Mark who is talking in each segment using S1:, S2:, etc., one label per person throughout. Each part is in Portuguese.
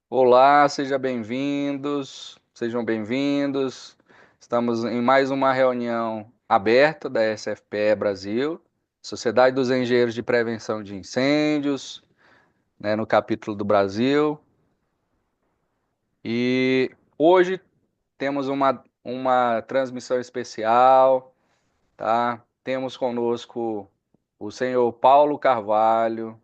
S1: Olá, sejam bem-vindos. Estamos em mais uma reunião aberta da SFPE Brasil, Sociedade dos Engenheiros de Prevenção de Incêndios, né, no capítulo do Brasil. E hoje temos uma transmissão especial, tá? Temos conosco o senhor Paulo Carvalho,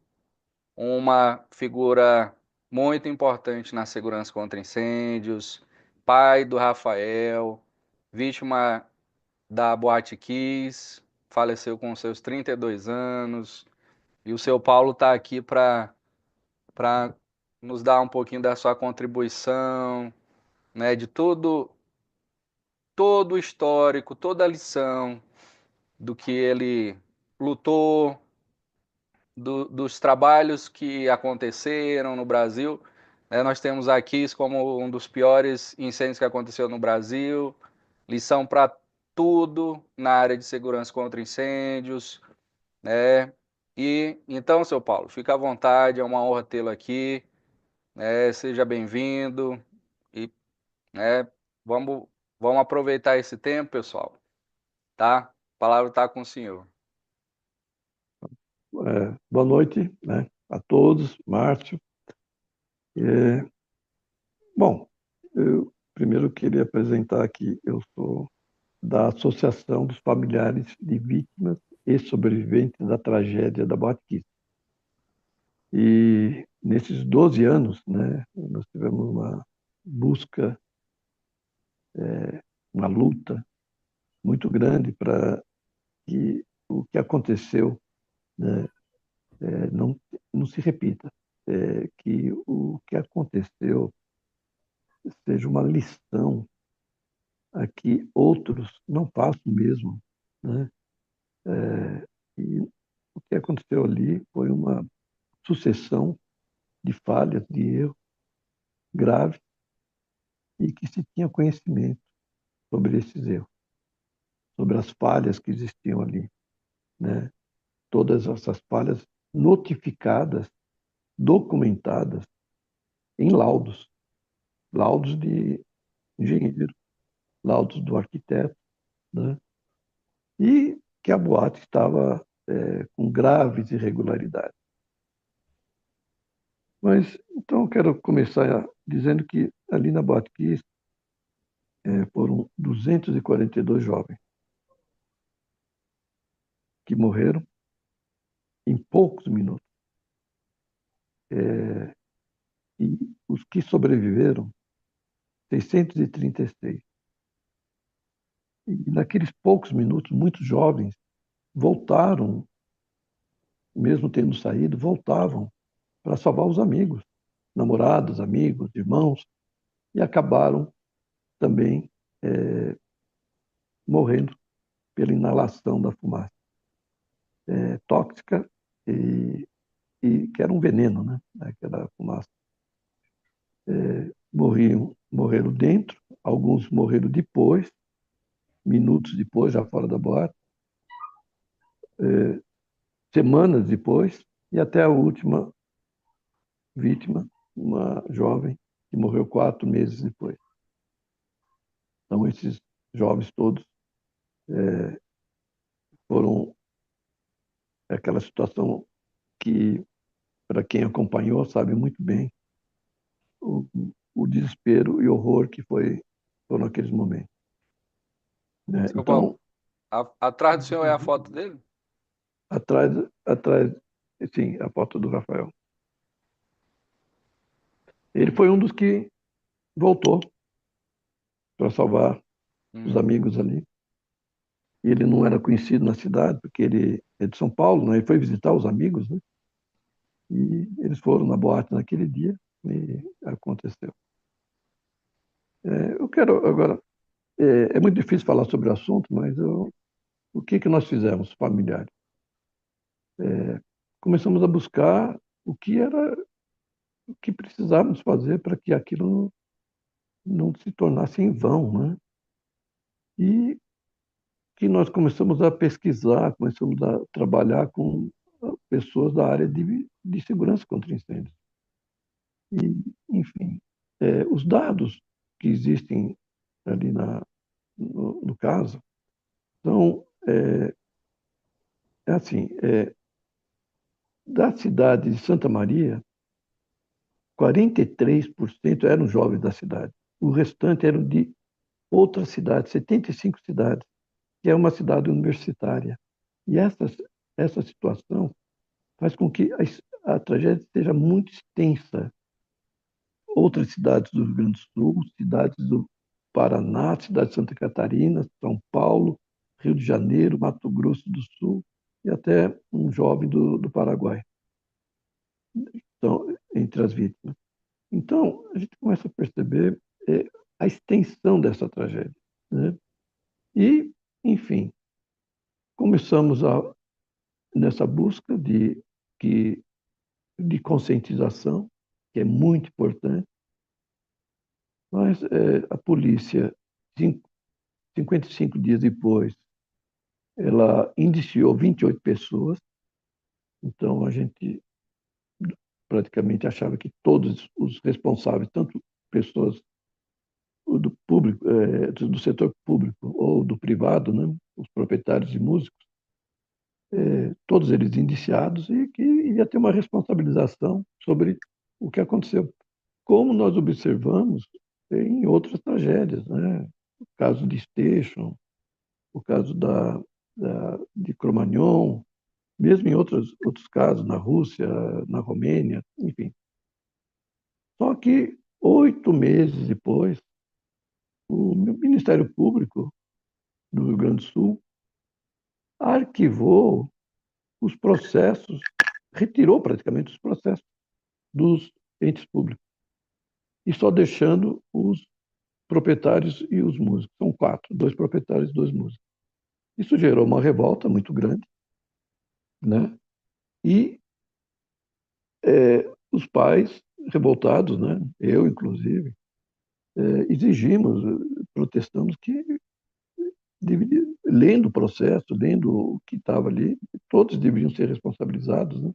S1: uma figura muito importante na segurança contra incêndios, pai do Rafael, vítima da Boate Kiss, faleceu com seus 32 anos, e o seu Paulo está aqui para nos dar um pouquinho da sua contribuição, né, de todo o histórico, toda a lição do que ele lutou, dos trabalhos que aconteceram no Brasil. Nós temos aqui isso como um dos piores incêndios que aconteceu no Brasil, lição para tudo na área de segurança contra incêndios, né? E então, seu Paulo, fica à vontade, é uma honra tê-lo aqui, né? Seja bem-vindo e, né, vamos, vamos aproveitar esse tempo, pessoal, tá? A palavra está com o senhor.
S2: Boa noite, né, a todos, Márcio. É, bom, eu primeiro queria apresentar aqui, eu sou da Associação dos Familiares de Vítimas e Sobreviventes da Tragédia da Boate Kiss. E nesses 12 anos, né, nós tivemos uma busca, uma luta muito grande para que o que aconteceu, né, não, não se repita, que o que aconteceu seja uma lição a que outros não façam o mesmo, né? E o que aconteceu ali foi uma sucessão de falhas, de erros graves e que se tinha conhecimento sobre esses erros, sobre as falhas que existiam ali, né? Todas essas falhas notificadas, documentadas em laudos, laudos de engenheiro, laudos do arquiteto, né? E que a boate estava com graves irregularidades. Mas, então, eu quero começar dizendo que ali na Boate Kiss foram 242 jovens que morreram em poucos minutos. É, e os que sobreviveram, 636. E naqueles poucos minutos, muitos jovens voltaram, mesmo tendo saído, voltavam para salvar os amigos, namorados, amigos, irmãos, e acabaram também morrendo pela inalação da fumaça tóxica e que era um veneno, né? Aquela fumaça. Morreram dentro, alguns morreram depois, minutos depois, já fora da boate, semanas depois, e até a última vítima, uma jovem que morreu 4 meses depois. Então, esses jovens todos foram aquela situação que, para quem acompanhou, sabe muito bem o, o desespero e horror que foram aqueles momentos, né?
S1: Seu Paulo,
S2: Então,
S1: atrás do senhor é a foto dele?
S2: atrás, atrás, sim, a foto do Rafael. Ele foi um dos que voltou para salvar os
S1: Hum.
S2: amigos ali. E ele não era conhecido na cidade, porque ele é de São Paulo, né? Ele foi visitar os amigos, né? E eles foram na boate naquele dia e aconteceu. Eu quero agora, é muito difícil falar sobre o assunto, mas o que que nós fizemos, familiares? Começamos a buscar o que era, o que precisávamos fazer para que aquilo não se tornasse em vão, né? E que nós começamos a pesquisar, começamos a trabalhar com pessoas da área de segurança contra incêndios. E, enfim, os dados que existem ali no caso são, assim, da cidade de Santa Maria, 43% eram jovens da cidade. O restante eram de outras cidades, 75 cidades, que é uma cidade universitária. E essa situação faz com que a tragédia seja muito extensa. Outras cidades do Rio Grande do Sul, cidades do Paraná, cidade de Santa Catarina, São Paulo, Rio de Janeiro, Mato Grosso do Sul e até um jovem do Paraguai, então, entre as vítimas. Então, a gente começa a perceber a extensão dessa tragédia, né? E, enfim, começamos nessa busca de conscientização, que é muito importante, mas a polícia, 55 dias depois, ela indiciou 28 pessoas, então a gente praticamente achava que todos os responsáveis, tanto pessoas do público, do setor público ou do privado, né, os proprietários de músicos, todos eles indiciados e que iria ter uma responsabilização sobre o que aconteceu. Como nós observamos em outras tragédias, né? O caso de Station, o caso de Cromagnon, mesmo em outros casos, na Rússia, na Romênia, enfim. Só que 8 meses depois, o Ministério Público do Rio Grande do Sul arquivou os processos, retirou praticamente os processos dos entes públicos, e só deixando os proprietários e os músicos. São quatro, dois proprietários e dois músicos. Isso gerou uma revolta muito grande, né? E os pais revoltados, né? Eu, inclusive, exigimos, protestamos que, lendo o processo, lendo o que estava ali, todos deveriam ser responsabilizados, né?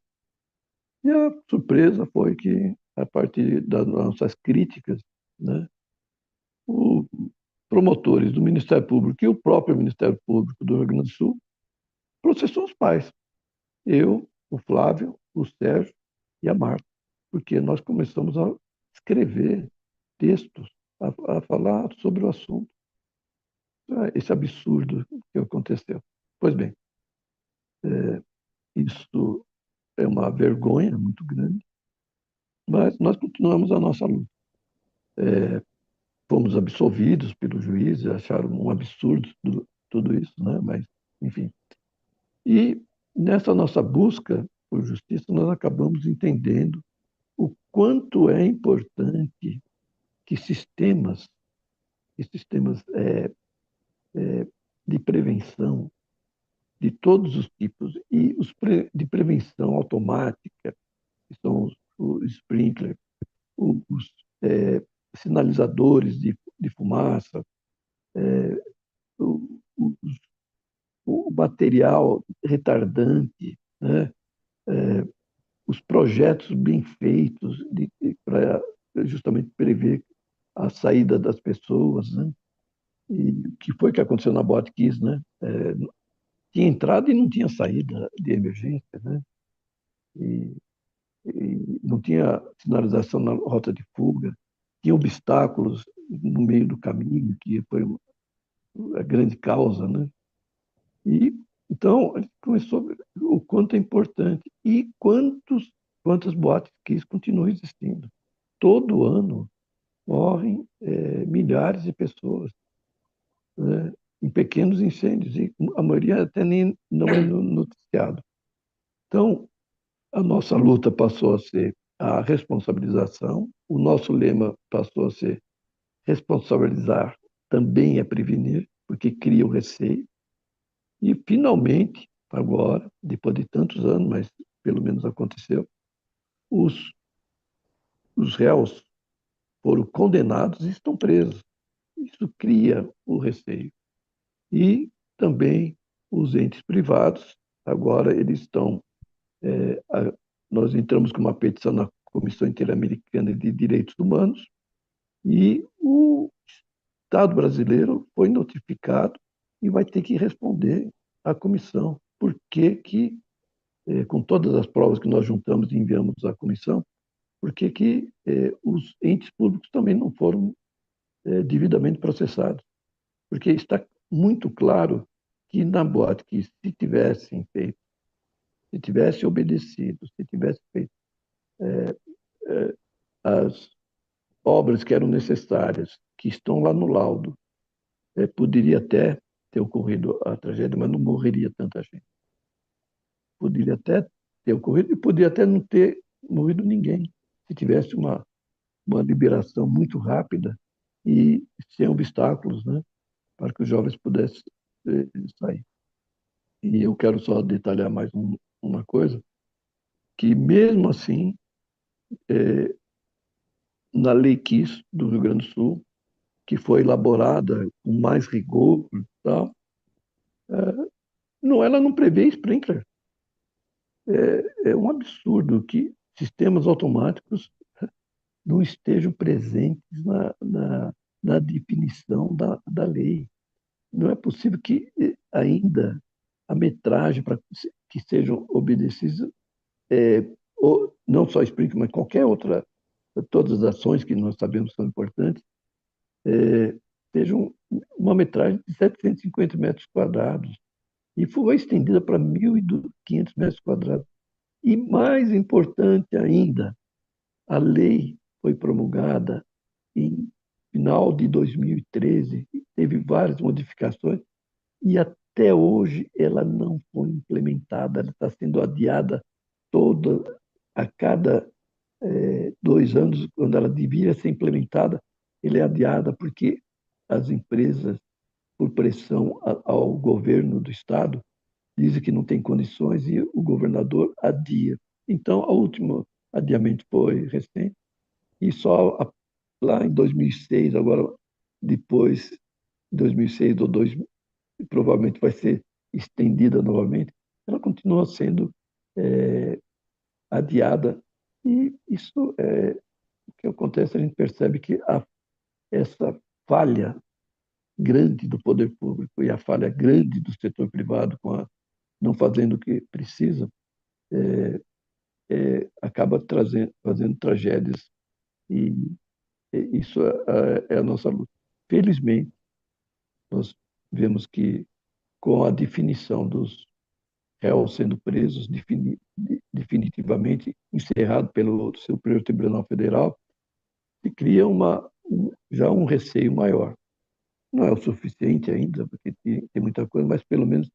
S2: E a surpresa foi que, a partir das nossas críticas, né, os promotores do Ministério Público e o próprio Ministério Público do Rio Grande do Sul processou os pais. Eu, o Flávio, o Sérgio e a Marta, porque nós começamos a escrever textos, a falar sobre o assunto. Esse absurdo que aconteceu. Pois bem, isso é uma vergonha muito grande, mas nós continuamos a nossa luta. Fomos absolvidos pelo juiz, acharam um absurdo tudo isso, né? Mas, enfim. E nessa nossa busca por justiça, nós acabamos entendendo o quanto é importante que sistemas de prevenção de todos os tipos e de prevenção automática, que são os sprinkler, os sinalizadores de fumaça, o, os, o material retardante, né? Os projetos bem feitos para justamente prever a saída das pessoas, né? E o que foi que aconteceu na Boate Kiss, né? Tinha entrada e não tinha saída de emergência, né? E, e não tinha sinalização na rota de fuga, tinha obstáculos no meio do caminho, que foi a grande causa, né? E então a gente começou a ver o quanto é importante e quantas boates Kiss continuam existindo. Todo ano morrem milhares de pessoas, né, em pequenos incêndios, e a maioria até nem não é noticiado. Então, a nossa luta passou a ser a responsabilização, o nosso lema passou a ser responsabilizar também é prevenir, porque cria o receio, e finalmente, agora, depois de tantos anos, mas pelo menos aconteceu, os, os réus foram condenados e estão presos. Isso cria o receio. E também os entes privados, agora eles estão. Nós entramos com uma petição na Comissão Interamericana de Direitos Humanos, e o Estado brasileiro foi notificado e vai ter que responder à comissão. Por que que, com todas as provas que nós juntamos e enviamos à comissão, por que que os entes públicos também não foram devidamente processados? Porque está muito claro que na boate que se tivessem feito, se tivesse obedecido, se tivesse feito as obras que eram necessárias, que estão lá no laudo, poderia até ter ocorrido a tragédia, mas não morreria tanta gente. Poderia até ter ocorrido e poderia até não ter morrido ninguém, se tivesse uma liberação muito rápida e sem obstáculos, né, para que os jovens pudessem sair. E eu quero só detalhar mais uma coisa, que mesmo assim, na Lei Kiss do Rio Grande do Sul, que foi elaborada com mais rigor e tal, não, ela não prevê sprinkler. É um absurdo que sistemas automáticos não estejam presentes na definição da lei. Não é possível que ainda a metragem para que sejam obedecidas, ou não só sprinkler, mas qualquer outra, todas as ações que nós sabemos são importantes, sejam uma metragem de 750 metros quadrados e foi estendida para 1.500 metros quadrados. E mais importante ainda, a lei foi promulgada em final de 2013, teve várias modificações e até hoje ela não foi implementada, ela está sendo adiada toda a cada 2 anos, quando ela devia ser implementada, ela é adiada porque as empresas, por pressão ao governo do estado, dizem que não tem condições e o governador adia. Então, o último adiamento foi recente e só lá em 2006, agora depois, 2006 ou 2000, provavelmente vai ser estendida novamente, ela continua sendo adiada e isso o que acontece, a gente percebe que essa falha grande do poder público e a falha grande do setor privado não fazendo o que precisa, acaba fazendo tragédias e isso é a nossa luta. Felizmente, nós vemos que com a definição dos réus sendo presos definitivamente, encerrado pelo Superior Tribunal Federal, se cria já um receio maior. Não é o suficiente ainda, porque tem muita coisa, mas pelo menos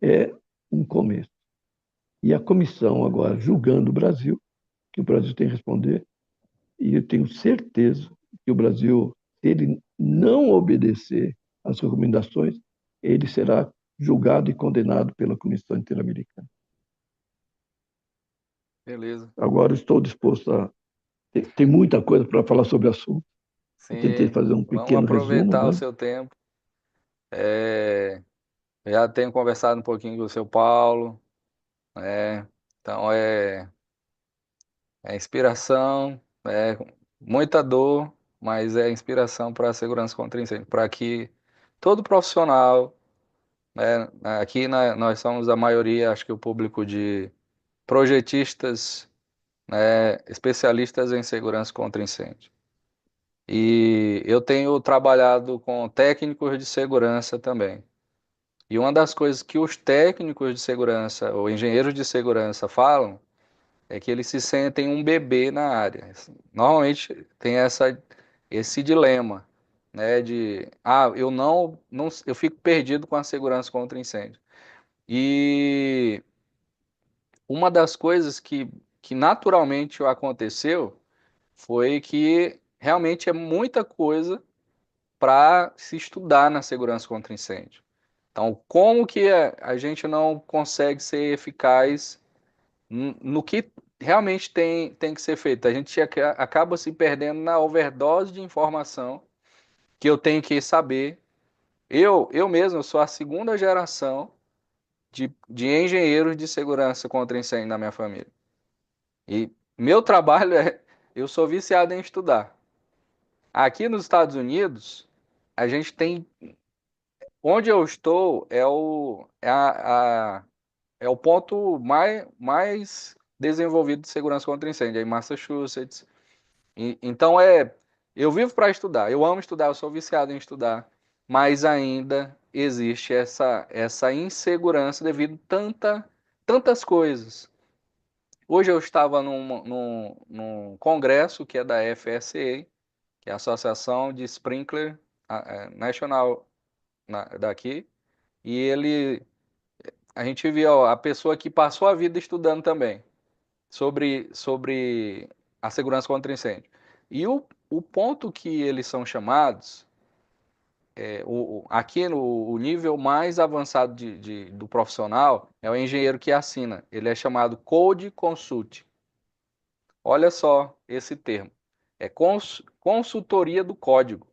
S2: é um começo. E a comissão agora julgando o Brasil, que o Brasil tem que responder, e eu tenho certeza que o Brasil, se ele não obedecer às recomendações, ele será julgado e condenado pela Comissão Interamericana.
S1: Beleza.
S2: Agora estou disposto a... Tem muita coisa para falar sobre o assunto. Eu tentei
S1: Sim,
S2: fazer um
S1: vamos
S2: pequeno resumo,
S1: aproveitar o
S2: né?
S1: seu tempo. Já tenho conversado um pouquinho com o seu Paulo, né? Então é inspiração, é muita dor, mas é inspiração para a segurança contra incêndio, para que todo profissional, né, aqui nós somos a maioria, acho que o público de projetistas, né, especialistas em segurança contra incêndio. E eu tenho trabalhado com técnicos de segurança também. E uma das coisas que os técnicos de segurança ou engenheiros de segurança falam é que eles se sentem um bebê na área. Normalmente tem esse dilema, né, de eu fico perdido com a segurança contra incêndio. E uma das coisas que naturalmente aconteceu foi que realmente é muita coisa para se estudar na segurança contra incêndio. Então, como que a gente não consegue ser eficaz no que realmente tem que ser feito? A gente acaba se perdendo na overdose de informação que eu tenho que saber. Eu mesmo eu sou a segunda geração de engenheiros de segurança contra incêndio na minha família. E meu trabalho eu sou viciado em estudar. Aqui nos Estados Unidos, a gente tem. Onde eu estou é o ponto mais desenvolvido de segurança contra incêndio, é em Massachusetts. Então eu vivo para estudar, eu amo estudar, eu sou viciado em estudar, mas ainda existe essa insegurança devido a tantas coisas. Hoje eu estava num congresso que é da FSA, que é a Associação de Sprinkler National daqui, e a gente viu a pessoa que passou a vida estudando também sobre a segurança contra incêndio. E o ponto que eles são chamados, aqui no o nível mais avançado do profissional é o engenheiro que assina. Ele é chamado Code Consult. Olha só esse termo. É consultoria do código.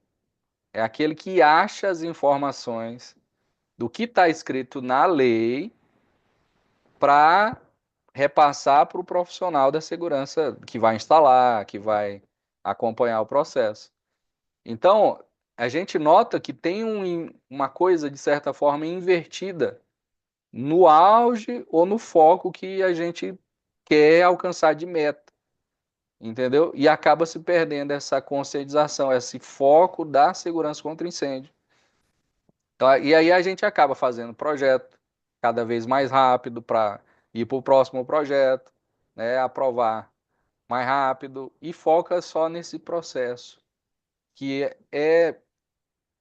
S1: É aquele que acha as informações do que está escrito na lei para repassar para o profissional da segurança que vai instalar, que vai acompanhar o processo. Então, a gente nota que tem uma coisa, de certa forma, invertida no auge ou no foco que a gente quer alcançar de meta, entendeu? E acaba se perdendo essa conscientização, esse foco da segurança contra incêndio. Então, e aí a gente acaba fazendo projeto cada vez mais rápido para ir para o próximo projeto, né, aprovar mais rápido e foca só nesse processo, que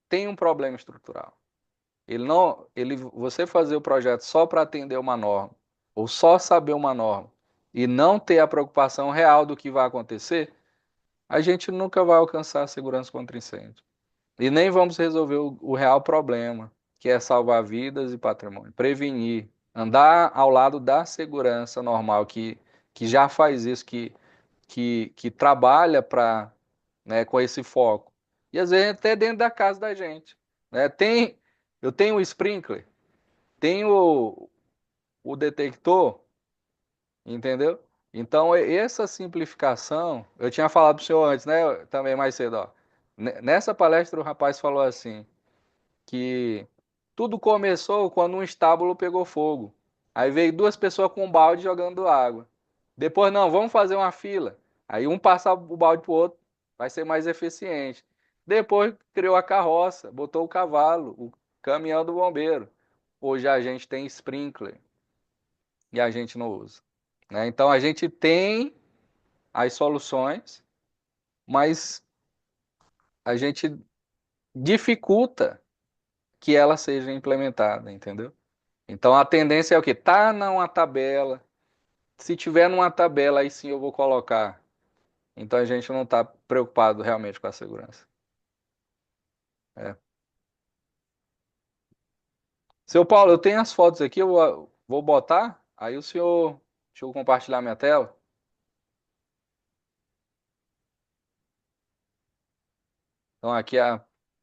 S1: tem um problema estrutural. Você fazer o projeto só para atender uma norma, ou só saber uma norma, e não ter a preocupação real do que vai acontecer, a gente nunca vai alcançar a segurança contra incêndio. E nem vamos resolver o real problema, que é salvar vidas e patrimônio. Prevenir, andar ao lado da segurança normal, que já faz isso, que trabalha né, com esse foco. E às vezes até dentro da casa da gente. Né? Eu tenho o sprinkler, tenho o detector, entendeu? Então, essa simplificação, eu tinha falado para o senhor antes, né? Também mais cedo, ó. Nessa palestra, o rapaz falou assim: que tudo começou quando um estábulo pegou fogo. Aí veio duas pessoas com um balde jogando água. Depois, não, vamos fazer uma fila. Aí um passa o balde para o outro, vai ser mais eficiente. Depois criou a carroça, botou o cavalo, o caminhão do bombeiro. Hoje a gente tem sprinkler e a gente não usa. Né? Então a gente tem as soluções, mas a gente dificulta que ela seja implementada, entendeu? Então a tendência é o quê? Tá numa tabela. Se tiver numa tabela, aí sim eu vou colocar. Então a gente não está preocupado realmente com a segurança. É. Seu Paulo, eu tenho as fotos aqui, eu vou botar. Aí o senhor, deixa eu compartilhar minha tela. Então aqui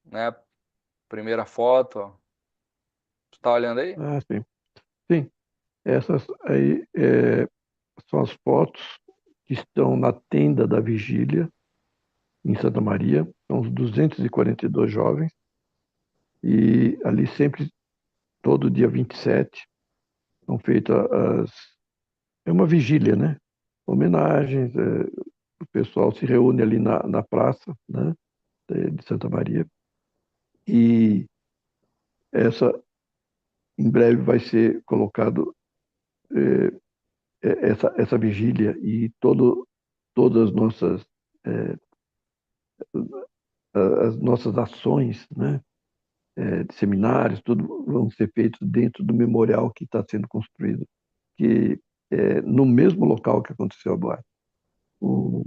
S1: né, a primeira foto. Ó. Você está olhando aí?
S2: Ah, sim. Sim, essas aí são as fotos que estão na tenda da vigília em Santa Maria. São os 242 jovens. E ali sempre, todo dia 27, são feitas é uma vigília, né? Homenagens, o pessoal se reúne ali na praça, né? De Santa Maria. E essa, em breve, vai ser colocado eh, essa vigília e todas eh, as nossas ações, né? De seminários, tudo vão ser feitos dentro do memorial que está sendo construído, que é no mesmo local que aconteceu a boate. O,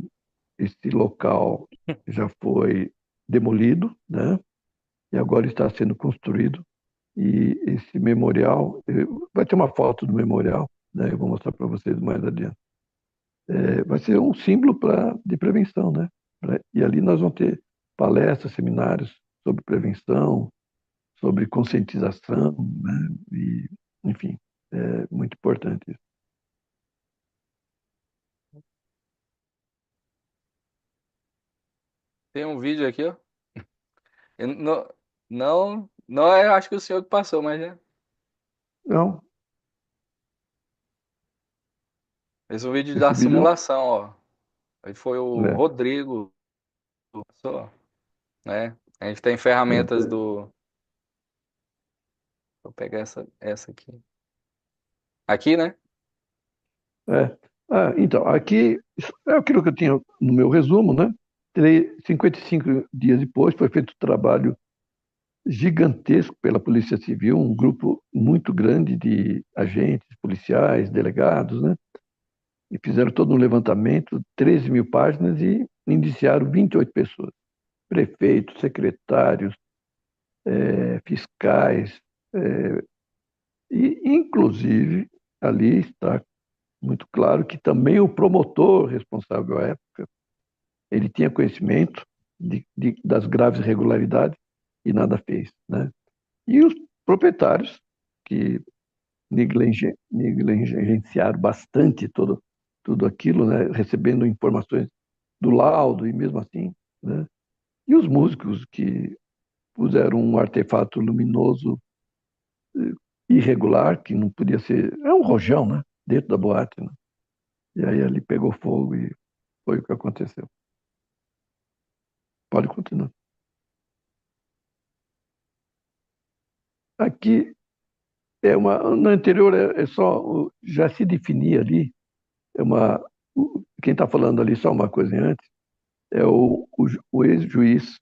S2: esse local já foi demolido, né? E agora está sendo construído. E esse memorial, vai ter uma foto do memorial, né? Eu vou mostrar para vocês mais adiante. Vai ser um símbolo de prevenção, né? E ali nós vamos ter palestras, seminários sobre prevenção, sobre conscientização, né? E, enfim, é muito importante isso.
S1: Tem um vídeo aqui, ó. Não, não, não é, acho que o senhor que passou, mas é.
S2: Não,
S1: Esse é um vídeo da
S2: esse vídeo,
S1: simulação, ó. Aí foi o
S2: né?
S1: Rodrigo, só, né? A gente tem ferramentas
S2: É,
S1: do. Vou pegar essa aqui. Aqui, né?
S2: é. Então, aqui isso é aquilo que eu tinha no meu resumo, né? 55 dias depois foi feito um trabalho gigantesco pela Polícia Civil, um grupo muito grande de agentes, policiais, delegados, né? E fizeram todo um levantamento, 13 mil páginas, e indiciaram 28 pessoas, prefeitos, secretários, fiscais, e inclusive ali está muito claro que também o promotor responsável à época, ele tinha conhecimento das graves irregularidades e nada fez, né? E os proprietários, que negligenciaram bastante tudo aquilo, né? Recebendo informações do laudo e mesmo assim, né? E os músicos que puseram um artefato luminoso irregular, que não podia ser, é um rojão, né? Dentro da boate, né? E aí ali pegou fogo e foi o que aconteceu. Pode continuar. Aqui no anterior é só, já se definia ali, quem está falando ali só uma coisa antes, é o ex-juiz,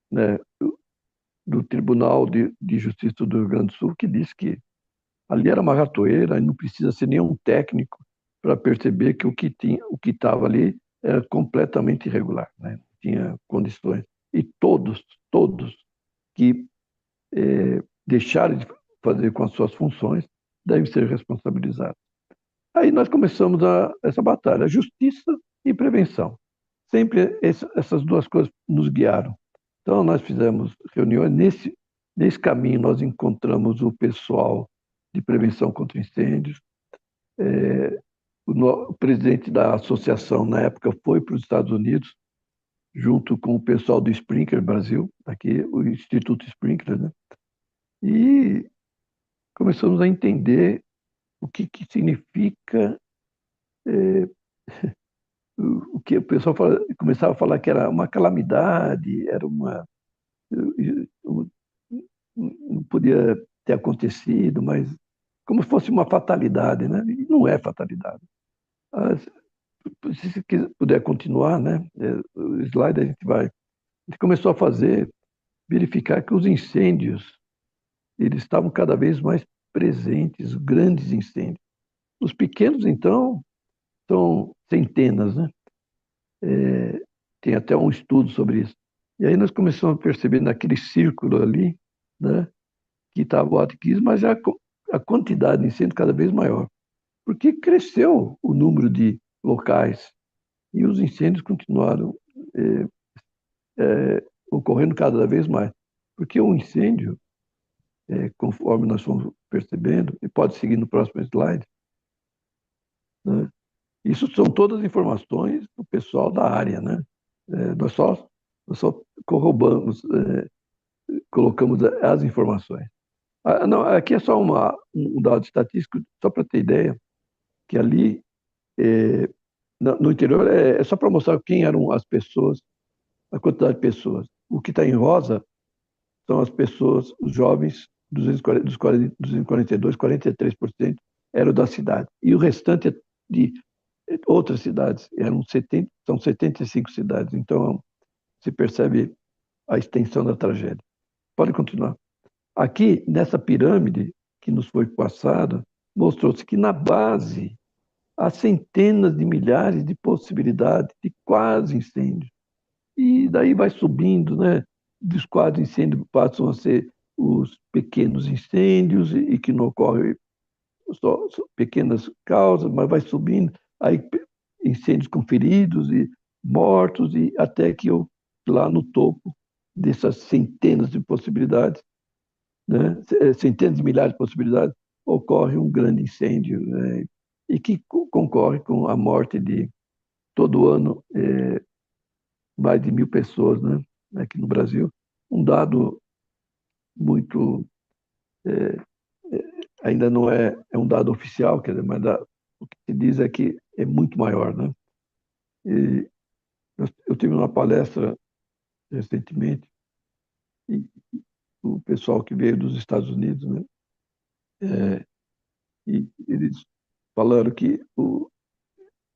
S2: né, do Tribunal de Justiça do Rio Grande do Sul, que disse que ali era uma ratoeira e não precisa ser nenhum técnico para perceber que o que estava ali era completamente irregular, né? Não tinha condições. E todos que deixarem de fazer com as suas funções devem ser responsabilizados. Aí nós começamos essa batalha, justiça e prevenção. Sempre essas duas coisas nos guiaram. Então, nós fizemos reuniões. Nesse caminho, nós encontramos o pessoal de prevenção contra incêndios. O presidente da associação, na época, foi para os Estados Unidos, junto com o pessoal do Sprinkler Brasil, aqui, o Instituto Sprinkler, né? E começamos a entender o que significa o que o pessoal começava a falar que era uma calamidade, era não podia ter acontecido, mas como se fosse uma fatalidade, né? E não é fatalidade. Se puder continuar, né? O slide a gente começou a verificar que os incêndios, eles estavam cada vez mais presentes, grandes incêndios. Os pequenos, então, são centenas, né? Tem até um estudo sobre isso. E aí nós começamos a perceber naquele círculo ali, né, que estava o Atkiss, mas a quantidade de incêndio cada vez maior, porque cresceu o número de locais e os incêndios continuaram eh, ocorrendo cada vez mais. Porque o incêndio, conforme nós fomos percebendo, e pode seguir no próximo slide, né, isso são todas informações do pessoal da área, né? Nós só corroboramos, colocamos as informações. Não, aqui é só um dado estatístico, só para ter ideia, que ali é, no interior é só para mostrar quem eram as pessoas, a quantidade de pessoas. O que está em rosa são as pessoas, os jovens, 240, dos 40, 242, 43% eram da cidade. E o restante é de outras cidades, são 75 cidades. Então, se percebe a extensão da tragédia. Pode continuar. Aqui, nessa pirâmide que nos foi passada, mostrou-se que na base há centenas de milhares de possibilidades de quase incêndio. E daí vai subindo, né? Dos quase incêndios passam a ser os pequenos incêndios e que não ocorrem só pequenas causas, mas vai subindo. Aí incêndios com feridos e mortos, e até que eu, lá no topo dessas centenas de possibilidades, né, centenas de milhares de possibilidades, ocorre um grande incêndio, né, e que concorre com a morte de todo ano mais de 1.000 pessoas, né, aqui no Brasil. Um dado muito, ainda não é um dado oficial, quer dizer, mas o que se diz é que é muito maior, né? E eu tive uma palestra recentemente e o pessoal que veio dos Estados Unidos, né? E eles falaram que no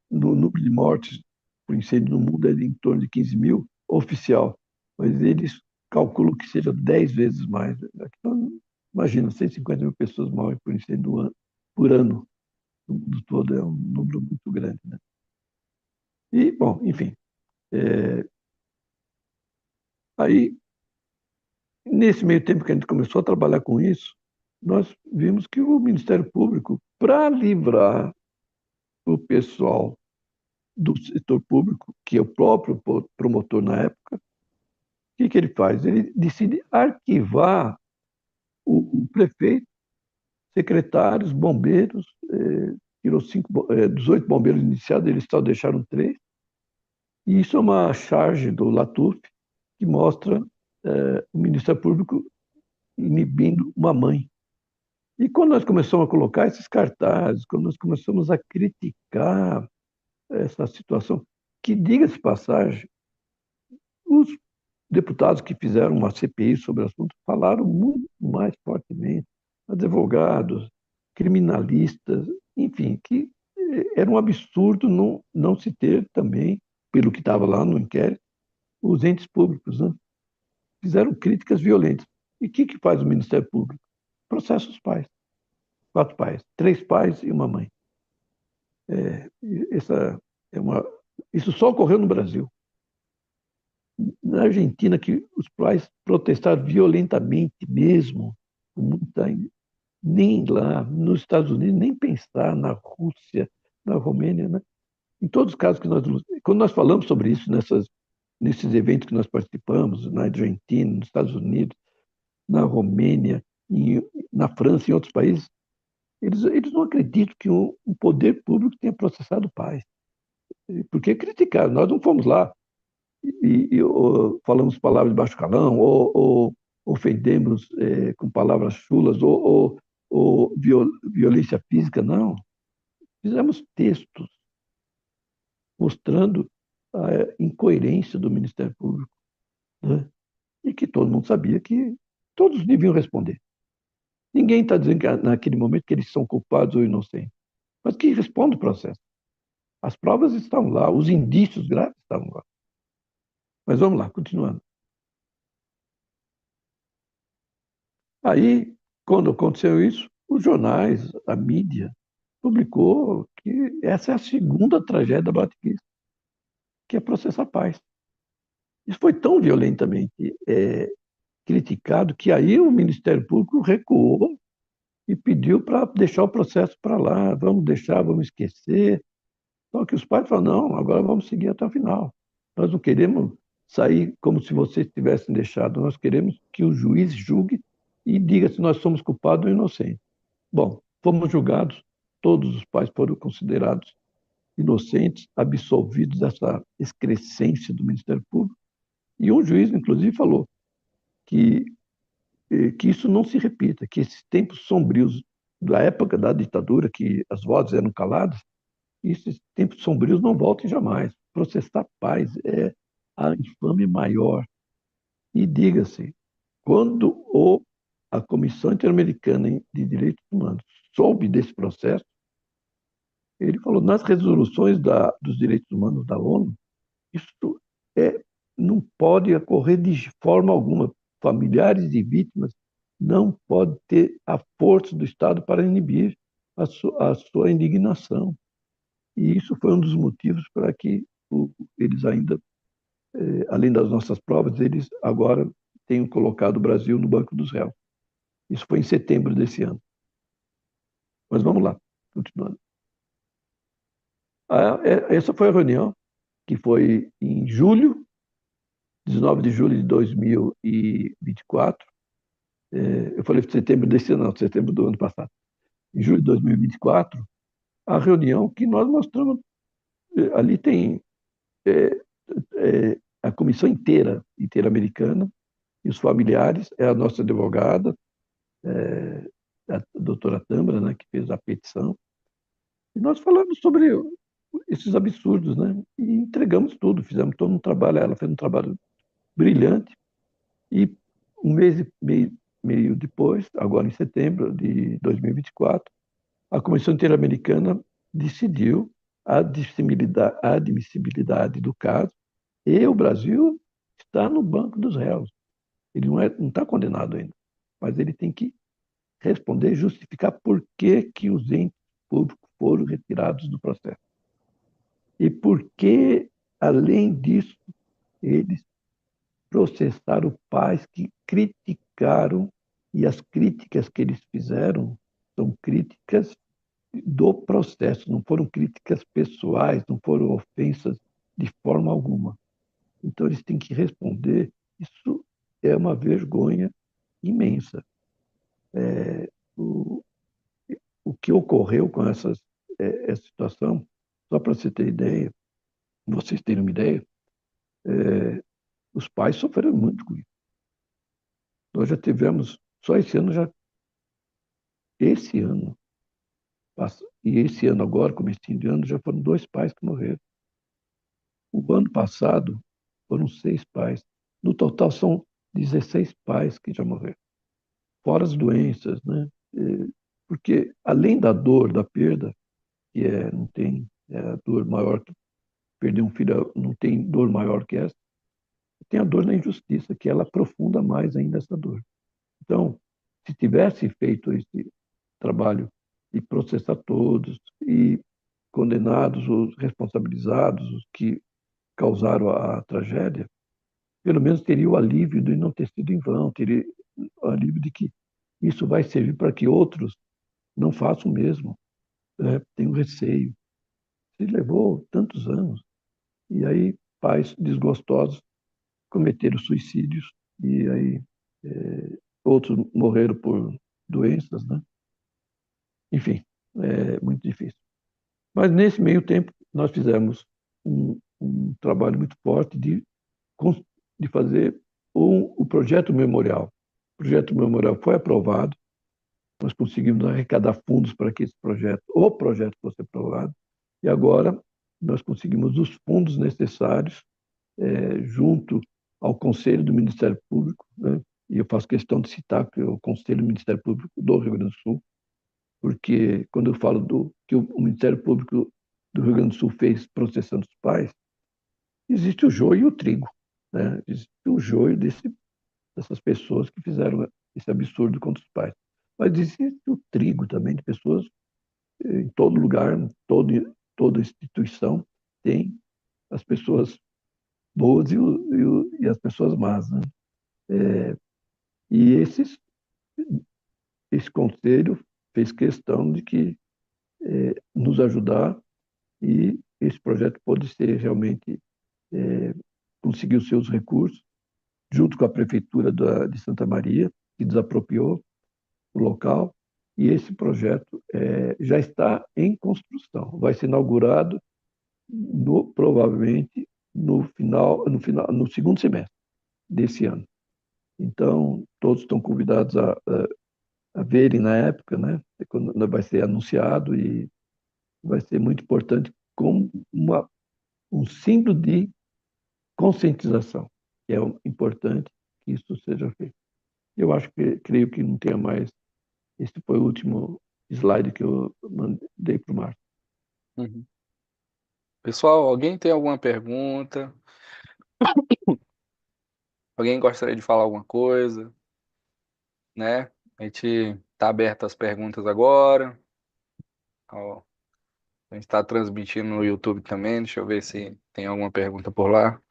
S2: número de mortes por incêndio no mundo é de em torno de 15 mil, oficial, mas eles calculam que seja 10 vezes mais. Então, imagina, 150 mil pessoas morrem por incêndio por ano, no mundo todo, é um número muito grande, né? E, bom, enfim, é, aí, nesse meio tempo que a gente começou a trabalhar com isso, nós vimos que o Ministério Público, para livrar o pessoal do setor público, que é o próprio promotor na época, o que ele faz? Ele decide arquivar o prefeito, secretários, bombeiros, tirou 18 bombeiros iniciados, eles só deixaram 3. E isso é uma charge do Latuf que mostra o Ministério Público inibindo uma mãe. E quando nós começamos a colocar esses cartazes, quando nós começamos a criticar essa situação, que, diga-se de passagem, os deputados que fizeram uma CPI sobre o assunto falaram muito mais fortemente, advogados, criminalistas, enfim, que era um absurdo não se ter também, pelo que estava lá no inquérito, os entes públicos, né? Fizeram críticas violentas. E o que faz o Ministério Público? Processa os pais. 4 pais, 3 pais e uma mãe. É, essa é uma, isso só ocorreu no Brasil. Na Argentina, que os pais protestaram violentamente mesmo, com muita, nem lá, nos Estados Unidos, nem pensar, na Rússia, na Romênia, né? Em todos os casos que quando nós falamos sobre isso nesses eventos que nós participamos, na Argentina, nos Estados Unidos, na Romênia, na França e em outros países, eles não acreditam que um poder público tenha processado pais. Porque criticaram, nós não fomos lá ou falamos palavras de baixo calão, ou ofendemos com palavras chulas, ou violência física, não. Fizemos textos mostrando a incoerência do Ministério Público, né? E que todo mundo sabia que todos deviam responder. Ninguém está dizendo que naquele momento que eles são culpados ou inocentes, mas que responde o processo. As provas estão lá, os indícios graves estão lá. Mas vamos lá, continuando. Aí, quando aconteceu isso, os jornais, a mídia, publicou que essa é a segunda tragédia da Batista, que é processar paz. Isso foi tão violentamente criticado que aí o Ministério Público recuou e pediu para deixar o processo para lá, vamos deixar, vamos esquecer. Só que os pais falaram, não, agora vamos seguir até o final. Nós não queremos sair como se vocês tivessem deixado, nós queremos que o juiz julgue e diga se nós somos culpados ou inocentes. Bom, fomos julgados, todos os pais foram considerados inocentes, absolvidos dessa excrescência do Ministério Público, e um juiz, inclusive, falou que, que isso não se repita, que esses tempos sombrios da época da ditadura, que as vozes eram caladas, esses tempos sombrios não voltem jamais. Processar paz é a infâmia maior. E diga-se, quando a Comissão Interamericana de Direitos Humanos soube desse processo, ele falou, nas resoluções dos direitos humanos da ONU, isso não pode ocorrer de forma alguma. Familiares de vítimas não podem ter a força do Estado para inibir a sua indignação. E isso foi um dos motivos para que eles ainda, além das nossas provas, eles agora tenham colocado o Brasil no banco dos réus. Isso foi em setembro desse ano. Mas vamos lá, continuando. Essa foi a reunião, que foi em julho, 19 de julho de 2024. Eu falei setembro desse ano, não, setembro do ano passado. Em julho de 2024, a reunião que nós mostramos, ali tem comissão inteira americana, e os familiares, é a nossa advogada, a doutora Tâmara, né, que fez a petição, e nós falamos sobre esses absurdos, né, e entregamos tudo, fizemos todo um trabalho, ela fez um trabalho brilhante, e um mês e meio depois, agora em setembro de 2024, a Comissão Interamericana decidiu a admissibilidade do caso e o Brasil está no banco dos réus. Ele não está condenado ainda, mas ele tem que responder e justificar por que os entes públicos foram retirados do processo. E por que, além disso, eles processaram pais que criticaram, e as críticas que eles fizeram são críticas do processo, não foram críticas pessoais, não foram ofensas de forma alguma. Então, eles têm que responder. Isso é uma vergonha imensa. O, o que ocorreu com essa situação, só para você ter ideia, vocês terem uma ideia, os pais sofreram muito com isso. Nós já tivemos, só esse ano, e esse ano agora, comecinho de ano, já foram 2 pais que morreram. O ano passado foram 6 pais. No total são 16 pais que já morreram. Fora as doenças, né? Porque além da dor da perda, que não tem a dor maior que perder um filho, não tem dor maior que essa, tem a dor da injustiça, que ela aprofunda mais ainda essa dor. Então, se tivesse feito esse trabalho e processar todos e condenados, os responsabilizados, os que causaram a tragédia, pelo menos teria o alívio de não ter sido em vão, teria o alívio de que isso vai servir para que outros não façam o mesmo. Né? Tem um receio. Se levou tantos anos, e aí pais desgostosos cometeram suicídios, e aí outros morreram por doenças, né? Enfim, é muito difícil. Mas nesse meio tempo, nós fizemos um trabalho muito forte de fazer o projeto memorial. O projeto memorial foi aprovado, nós conseguimos arrecadar fundos para que o projeto fosse aprovado, e agora nós conseguimos os fundos necessários junto ao Conselho do Ministério Público, né? E eu faço questão de citar que o Conselho do Ministério Público do Rio Grande do Sul, porque quando eu falo que o Ministério Público do Rio Grande do Sul fez processando os pais, existe o joio e o trigo, né? Existe o joio dessas pessoas que fizeram esse absurdo contra os pais. Mas existe o trigo também de pessoas em todo lugar, toda instituição tem as pessoas boas e as pessoas más, né? E esse conselho fez questão de que nos ajudar, e esse projeto pode ser realmente conseguir os seus recursos junto com a prefeitura de Santa Maria, que desapropriou o local, e esse projeto já está em construção. Vai ser inaugurado provavelmente no segundo semestre desse ano. Então, todos estão convidados a verem na época, né, quando vai ser anunciado, e vai ser muito importante como um símbolo de conscientização, que é importante que isso seja feito. Eu creio que não tenha mais. Esse foi o último slide que eu mandei para o Márcio.
S1: Uhum. Pessoal, alguém tem alguma pergunta? Alguém gostaria de falar alguma coisa, né? A gente está aberto às perguntas agora. Ó, a gente está transmitindo no YouTube também. Deixa eu ver se tem alguma pergunta por lá.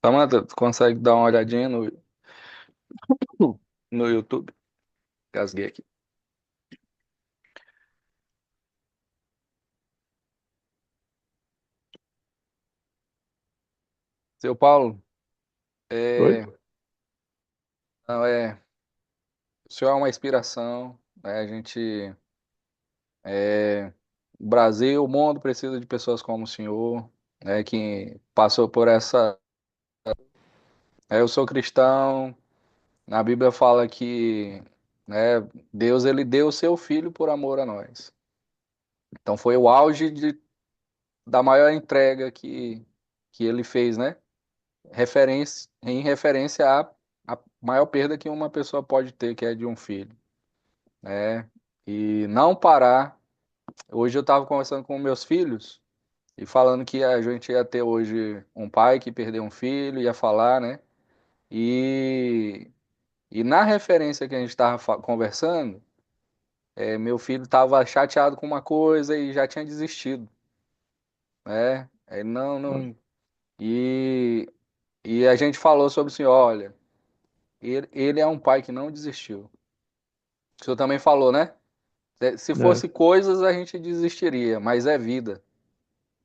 S1: Samantha, tu consegue dar uma olhadinha no YouTube? Gasguei aqui. Seu Paulo,
S2: Oi?
S1: é, Não, o senhor é uma inspiração, né? O Brasil, o mundo precisa de pessoas como o senhor, né? Que passou por essa. Eu sou cristão, na Bíblia fala que, né, Deus ele deu o seu filho por amor a nós. Então foi o auge da maior entrega que ele fez, né? Em referência à maior perda que uma pessoa pode ter, que é de um filho, né? E não parar. Hoje eu estava conversando com meus filhos e falando que a gente ia ter hoje um pai que perdeu um filho, ia falar, né? E, e na referência que a gente estava conversando, meu filho estava chateado com uma coisa e já tinha desistido, né? Ele não,
S2: Nossa,
S1: não. E, e a gente falou sobre assim, olha, ele é um pai que não desistiu. O senhor também falou, né? Se
S2: né?
S1: fosse coisas, a gente desistiria, mas é vida,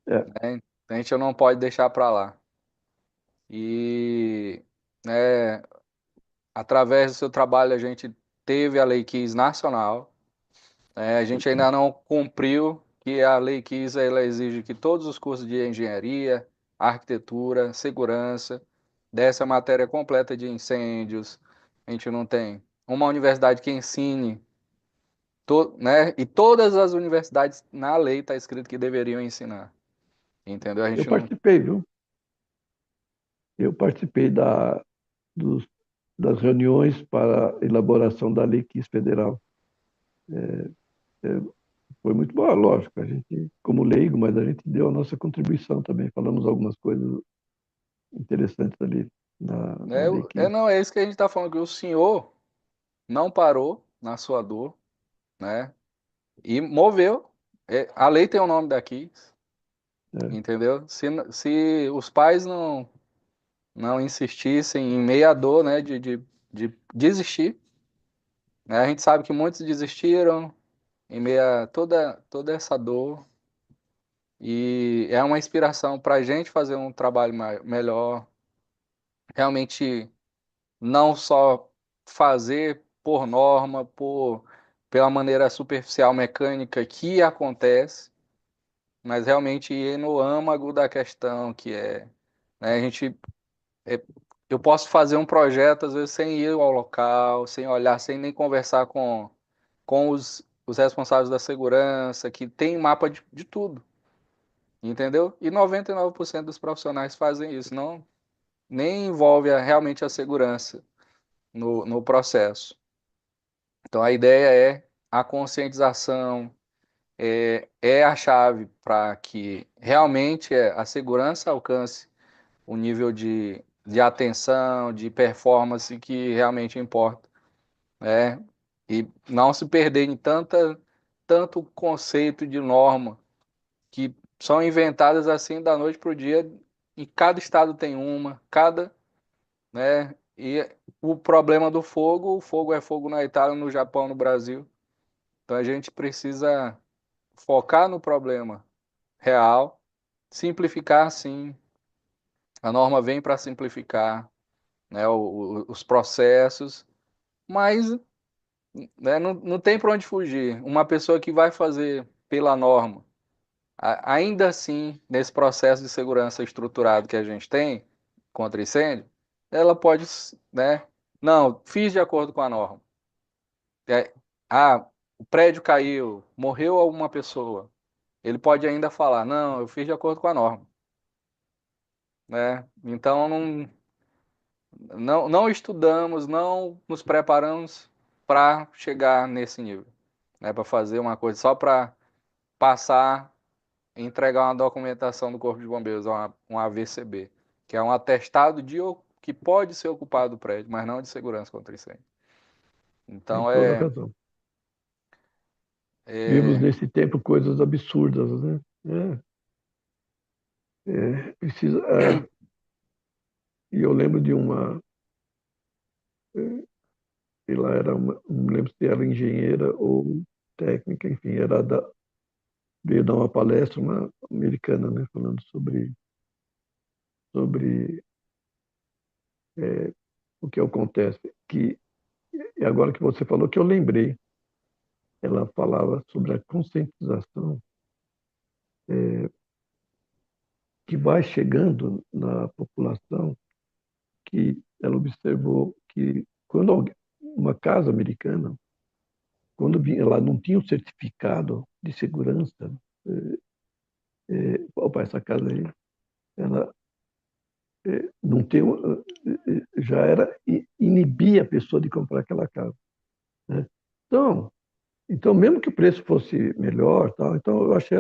S2: É,
S1: né? A gente não pode deixar para lá. E, né, através do seu trabalho, a gente teve a Lei Kiss nacional. A gente ainda não cumpriu, que a Lei Kiss ela exige que todos os cursos de engenharia, arquitetura, segurança, dessa matéria completa de incêndios. A gente não tem uma universidade que ensine, né? E todas as universidades na lei está escrito que deveriam ensinar. Entendeu? A
S2: eu
S1: gente não.
S2: participei, viu? Eu participei dos, das reuniões para a elaboração da Lei Kiss Federal. É, foi muito boa, lógico, a gente, como leigo, mas a gente deu a nossa contribuição também, falamos algumas coisas interessantes ali na Lei Kiss.
S1: Não, é isso que a gente está falando, que o senhor não parou na sua dor, né? E moveu. A lei tem o nome daqui,
S2: É,
S1: entendeu? Se os pais não insistissem em meia dor, né, de desistir, né? A gente sabe que muitos desistiram em meia toda essa dor e é uma inspiração para a gente fazer um trabalho melhor, realmente não só fazer por norma, pela maneira superficial mecânica que acontece, mas realmente ir no âmago da questão, que né, é, eu posso fazer um projeto, às vezes, sem ir ao local, sem olhar, sem nem conversar com os responsáveis da segurança, que tem mapa de tudo, entendeu? E 99% dos profissionais fazem isso, não nem envolve realmente a segurança no processo. Então, a ideia é a conscientização, é a chave para que realmente a segurança alcance o nível de atenção, de performance que realmente importa, né? E não se perder em tanto conceito de norma que são inventadas assim da noite para o dia, e cada estado tem uma, né? E o problema do fogo, o fogo é fogo na Itália, no Japão, no Brasil. Então a gente precisa focar no problema real, simplificar sim. A norma vem para simplificar, né, os processos, mas né, não tem para onde fugir. Uma pessoa que vai fazer pela norma, ainda assim, nesse processo de segurança estruturado que a gente tem contra incêndio, ela pode, né, não, fiz de acordo com a norma. É, o prédio caiu, morreu alguma pessoa. Ele pode ainda falar, não, eu fiz de acordo com a norma, né? Então não estudamos, não nos preparamos para chegar nesse nível, né? Para fazer uma coisa só para passar e entregar uma documentação do Corpo de Bombeiros, um AVCB, que é um atestado que pode ser ocupado do prédio, mas não de segurança contra incêndio.
S2: tem
S1: Então
S2: toda a razão. Vimos
S1: é,
S2: nesse tempo coisas absurdas, né? Precisa, e eu lembro de uma, é, ela era não lembro se era engenheira ou técnica, enfim, veio dar uma palestra, uma americana, né, falando sobre é, o que acontece. que, e agora que você falou, que eu lembrei, ela falava sobre a conscientização que vai chegando na população, que ela observou que quando uma casa americana, quando vinha, ela não tinha o certificado de segurança, opa, essa casa aí, ela não tem, já era inibir a pessoa de comprar aquela casa, né? Então, então, mesmo que o preço fosse melhor, tal, então eu achei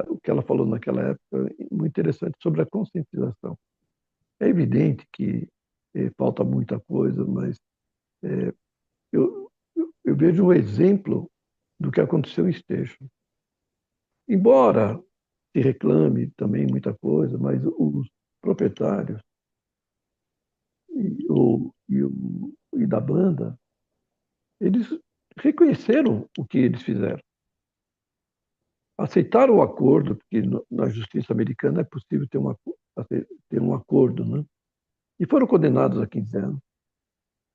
S2: o que ela falou naquela época muito interessante sobre a conscientização. É evidente que falta muita coisa, mas eu, eu vejo um exemplo do que aconteceu em Estejo. Embora se reclame também muita coisa, mas os proprietários e da banda, eles reconheceram o que eles fizeram. Aceitaram o acordo, porque na justiça americana é possível ter um acordo, né? E foram condenados a 15 anos.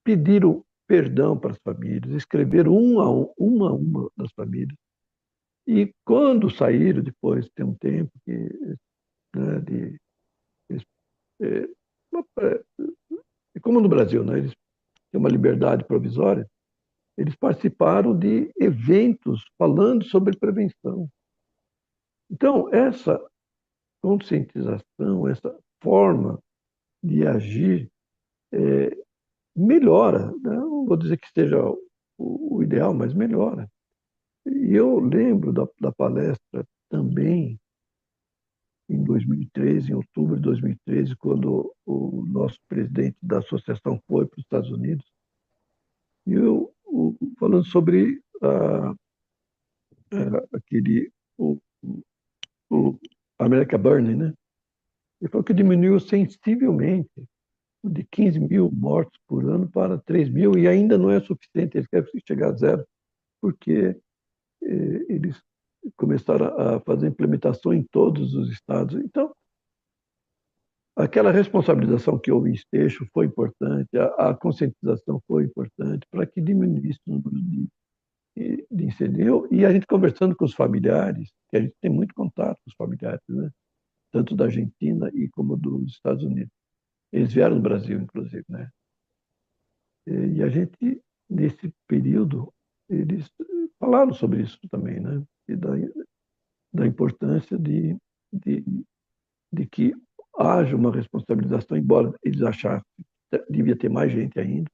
S2: Pediram perdão para as famílias, escreveram uma das famílias. E quando saíram, depois de um tempo, né, é, como no Brasil, né, eles têm uma liberdade provisória, eles participaram de eventos falando sobre prevenção. Então, essa conscientização, essa forma de agir melhora, né? Não vou dizer que seja o ideal, mas melhora. E eu lembro da palestra também em 2013, em outubro de 2013, quando o nosso presidente da associação foi para os Estados Unidos, e falando sobre aquele o America Burning, né? Ele falou que diminuiu sensivelmente de 15 mil mortos por ano para 3 mil, e ainda não é suficiente, eles querem chegar a zero, porque eles começaram a fazer implementação em todos os estados. Então, aquela responsabilização que houve em Estejo foi importante, a conscientização foi importante para que diminuísse o número de incêndio. E a gente conversando com os familiares, que a gente tem muito contato com os familiares, né? Tanto da Argentina e como dos Estados Unidos. Eles vieram no Brasil, inclusive, né? E a gente, nesse período, eles falaram sobre isso também, né? E da importância de, de que haja uma responsabilização, embora eles achassem que devia ter mais gente ainda,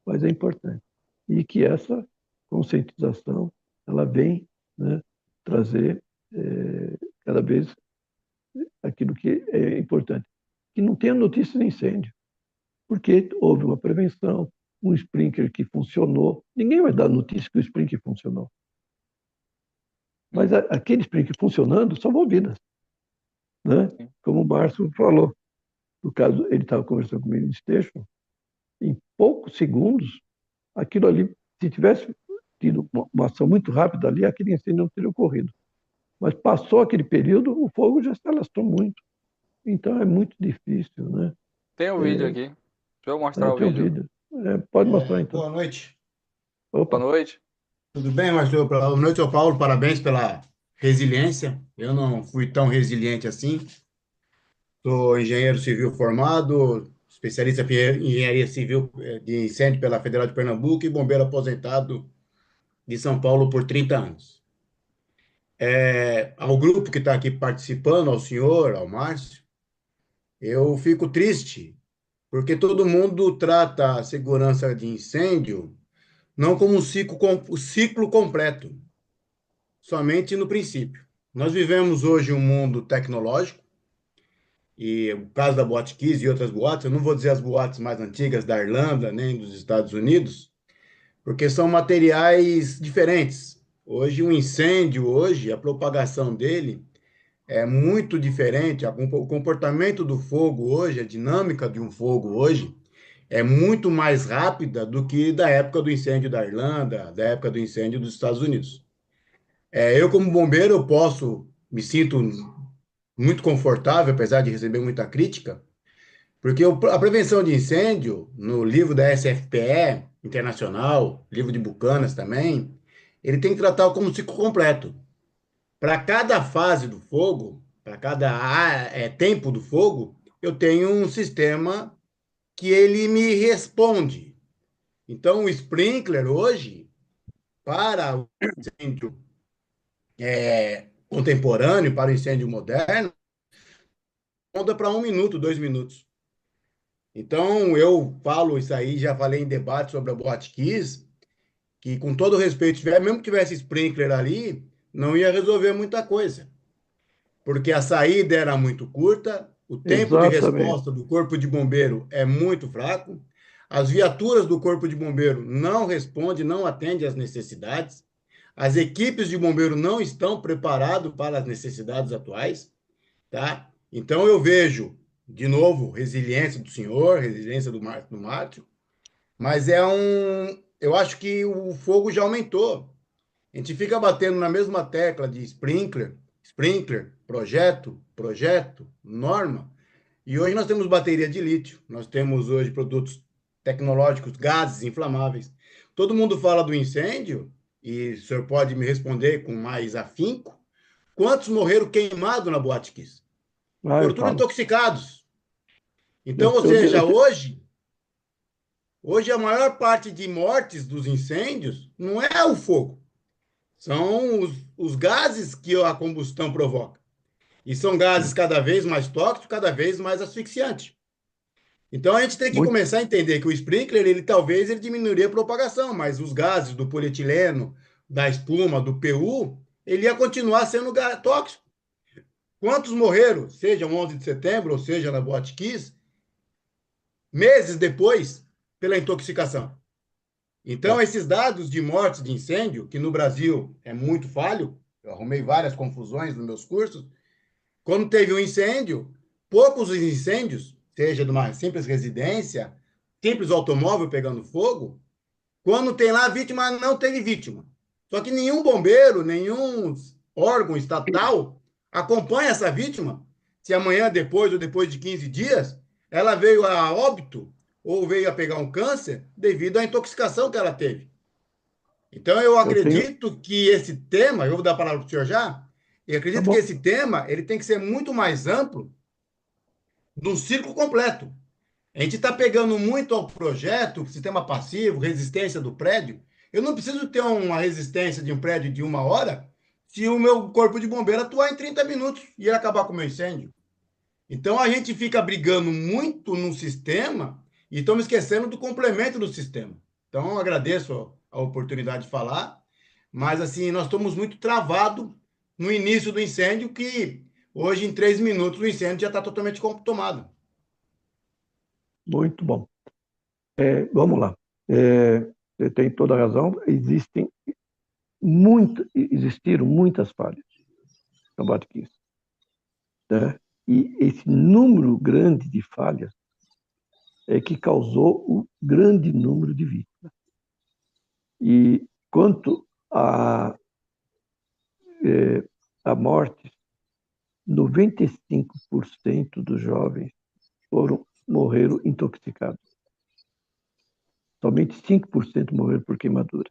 S2: mas é importante. E que essa conscientização, ela vem, né, trazer cada vez aquilo que é importante. Que não tenha notícias de incêndio, porque houve uma prevenção, um sprinkler que funcionou. Ninguém vai dar notícia que o sprinkler funcionou. Mas aquele sprinkler funcionando salvou vidas, né? Como o Márcio falou. No caso, ele estava conversando comigo no station, em poucos segundos, aquilo ali, se tivesse tido uma ação muito rápida ali, aquele incêndio não teria ocorrido. Mas passou aquele período, o fogo já se alastrou muito. Então é muito difícil, né?
S1: Tem um vídeo aqui. Deixa eu mostrar o
S2: Tem um
S1: vídeo.
S2: vídeo. Pode mostrar então.
S3: Boa noite.
S1: Boa
S2: Opa,
S1: noite.
S3: Tudo bem, Marcelo? Boa noite, seu Paulo. Parabéns pela resiliência. Eu não fui tão resiliente assim. Sou engenheiro civil formado, especialista em engenharia civil de incêndio pela Federal de Pernambuco e bombeiro aposentado de São Paulo por 30 anos. Ao grupo que está aqui participando, ao senhor, ao Márcio, eu fico triste, porque todo mundo trata a segurança de incêndio não como um ciclo completo, somente no princípio. Nós vivemos hoje um mundo tecnológico, e o caso da Boate Kiss e outras boates, eu não vou dizer as boates mais antigas da Irlanda, nem dos Estados Unidos, porque são materiais diferentes. Hoje, um incêndio, hoje, a propagação dele é muito diferente. O comportamento do fogo hoje, a dinâmica de um fogo hoje, é muito mais rápida do que da época do incêndio da Irlanda, da época do incêndio dos Estados Unidos. Eu, como bombeiro, me sinto muito confortável, apesar de receber muita crítica, Porque a prevenção de incêndio, no livro da SFPE Internacional, livro de Bucanas também, ele tem que tratar como ciclo completo. Para cada fase do fogo, para cada tempo do fogo, eu tenho um sistema que ele me responde. Então, o sprinkler hoje, para o incêndio contemporâneo, para o incêndio moderno, conta para 1 minuto, 2 minutos. Então, eu falo isso aí, já falei em debate sobre a Botkiss, que com todo respeito, mesmo que tivesse sprinkler ali, não ia resolver muita coisa, porque a saída era muito curta, o tempo de
S2: Exatamente.
S3: resposta do Corpo de Bombeiro é muito fraco, as viaturas do Corpo de Bombeiro não respondem, não atendem às necessidades, as equipes de bombeiro não estão preparadas para as necessidades atuais, tá? Então eu vejo, de novo, resiliência do senhor, resiliência do Márcio, mas eu acho que o fogo já aumentou. A gente fica batendo na mesma tecla de sprinkler, sprinkler, projeto, norma. E hoje nós temos bateria de lítio, nós temos hoje produtos tecnológicos, gases inflamáveis. Todo mundo fala do incêndio, e o senhor pode me responder com mais afinco. Quantos morreram queimados na Boate Kiss?
S2: Ah, eu
S3: Foram tudo
S2: falo.
S3: intoxicados. Então,
S2: Eu,
S3: ou
S2: eu,
S3: seja,
S2: eu,
S3: hoje a maior parte de mortes dos incêndios não é o fogo, são os gases que a combustão provoca. E são gases cada vez mais tóxicos, cada vez mais asfixiantes. Então a gente tem que
S2: muito,
S3: começar a entender que o sprinkler, ele talvez ele diminuiria a propagação, mas os gases do polietileno, da espuma, do PU, ele ia continuar sendo tóxico. Quantos morreram, seja 11 de setembro, ou seja na Boate Kiss, meses depois, pela intoxicação? Então,
S2: é,
S3: esses dados de mortes de incêndio, que no Brasil é muito falho, eu arrumei várias confusões nos meus cursos, quando teve um incêndio, poucos os incêndios, seja de uma simples residência, simples automóvel pegando fogo, quando tem lá a vítima, não teve vítima. Só que nenhum bombeiro, nenhum órgão estatal acompanha essa vítima. Se amanhã, depois ou depois de 15 dias, ela veio a óbito ou veio a pegar um câncer devido à intoxicação que ela teve. Então, eu
S2: eu tenho.
S3: acredito que esse tema, eu vou dar a palavra para o senhor já, eu
S2: Tá
S3: acredito que
S2: bom.
S3: esse tema ele tem que ser muito mais amplo do ciclo completo. A gente está pegando muito ao projeto, sistema passivo, resistência do prédio. Eu não preciso ter uma resistência de um prédio de 1 hora se o meu corpo de bombeiro atuar em 30 minutos e acabar com o meu incêndio. Então a gente fica brigando muito no sistema e estamos esquecendo do complemento do sistema. Então eu agradeço a oportunidade de falar, mas assim, nós estamos muito travados no início do incêndio, que hoje em 3 minutos o incêndio já está totalmente tomado.
S2: Muito bom. Vamos lá. Você tem toda a razão. Existiram muitas falhas no Botkiss, né? E esse número grande de falhas é que causou o grande número de vítimas. E quanto a mortes, 95% dos jovens morreram intoxicados. Somente 5% morreram por queimadura.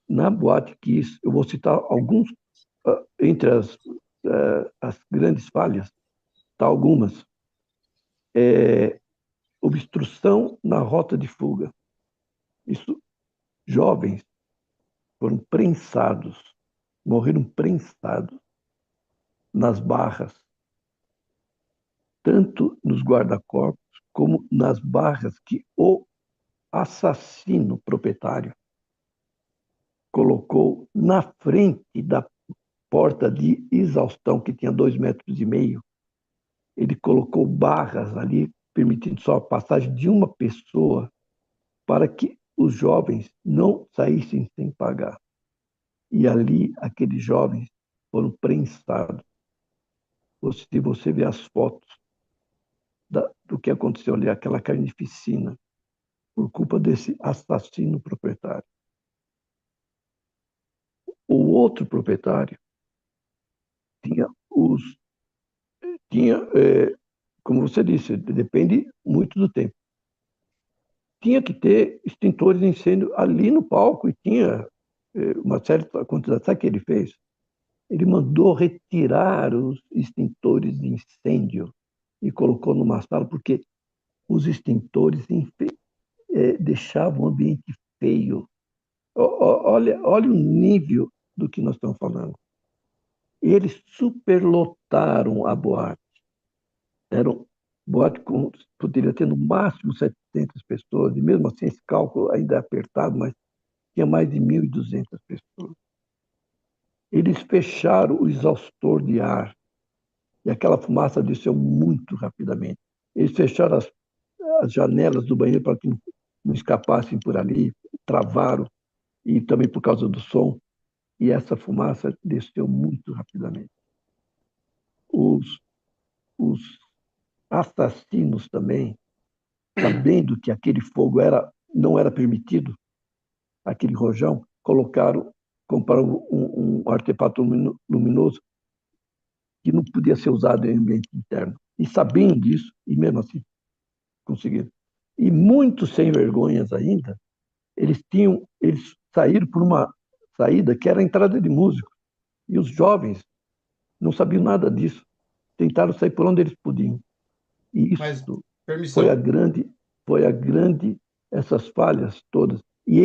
S2: Na Boate Kiss, eu vou citar alguns, entre as grandes falhas, tá, algumas. Obstrução na rota de fuga. Isso, jovens foram prensados, morreram prensados nas barras, tanto nos guarda-corpos como nas barras que o assassino proprietário colocou na frente da porta de exaustão, que tinha 2,5 metros. Ele colocou barras ali, permitindo só a passagem de uma pessoa, para que os jovens não saíssem sem pagar. E ali, aqueles jovens foram prensados. Se você vê as fotos do que aconteceu ali, aquela carnificina, por culpa desse assassino proprietário. O outro proprietário tinha, tinha como você disse, depende muito do tempo. Tinha que ter extintores de incêndio ali no palco, e tinha uma certa quantidade. Sabe o que ele fez? Ele mandou retirar os extintores de incêndio e colocou numa sala, porque os extintores deixavam o ambiente feio. Olha o nível do que nós estamos falando. Eles superlotaram a boate. Era um boate com, poderia ter no máximo 700 pessoas, e mesmo assim esse cálculo ainda é apertado, mas tinha mais de 1.200 pessoas. Eles fecharam o exaustor de ar, e aquela fumaça desceu muito rapidamente. Eles fecharam as janelas do banheiro para que não escapassem por ali, travaram, e também por causa do som, e essa fumaça desceu muito rapidamente. Os assassinos também, sabendo que aquele fogo não era permitido, aquele rojão, compraram um artefato luminoso que não podia ser usado em ambiente interno. E sabiam disso, e mesmo assim conseguiram. E muitos sem vergonhas ainda, eles saíram por uma saída que era a entrada de músicos. E os jovens não sabiam nada disso. Tentaram sair por onde eles podiam. E isso foi a grande, essas falhas todas. E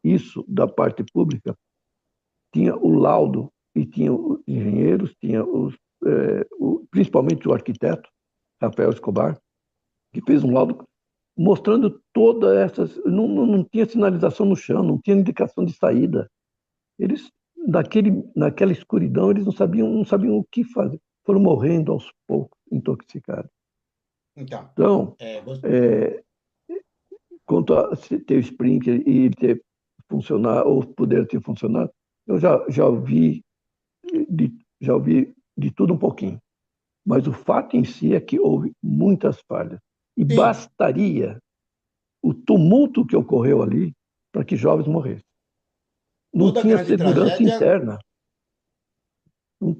S2: isso da parte pública tinha o laudo, e tinha os engenheiros, tinha principalmente o arquiteto, Rafael Escobar, que fez um laudo mostrando todas essas. Não tinha sinalização no chão, não tinha indicação de saída. Eles, naquela escuridão, eles não sabiam o que fazer. Foram morrendo aos poucos, intoxicados. Então, quanto a ter o sprinkler e ter funcionado, ou poder ter funcionado, eu já ouvi de tudo um pouquinho. Mas o fato em si é que houve muitas falhas. E
S3: Sim.
S2: Bastaria o tumulto que ocorreu ali para que jovens morressem. Não tinha segurança interna.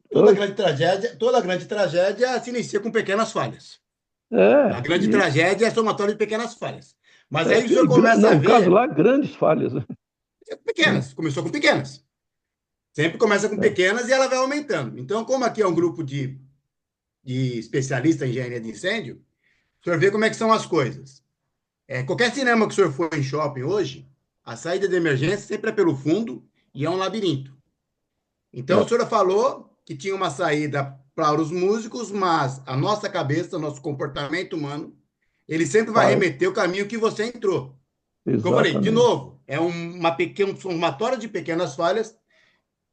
S3: Toda grande tragédia se inicia com pequenas falhas. A grande tragédia é somatório de pequenas falhas. Mas aí o senhor começa a ver...
S2: No caso lá, grandes falhas.
S3: Pequenas, começou com pequenas. Sempre começa com pequenas e ela vai aumentando. Então, como aqui é um grupo de especialistas em engenharia de incêndio, o senhor vê como é que são as coisas. Qualquer cinema que o senhor for em shopping hoje, a saída de emergência sempre é pelo fundo e é um labirinto. Então, o senhor falou que tinha uma saída para os músicos, mas a nossa cabeça, nosso comportamento humano, ele sempre vai remeter o caminho que você entrou. Exatamente. Como eu falei, de novo, é um somatório de pequenas falhas.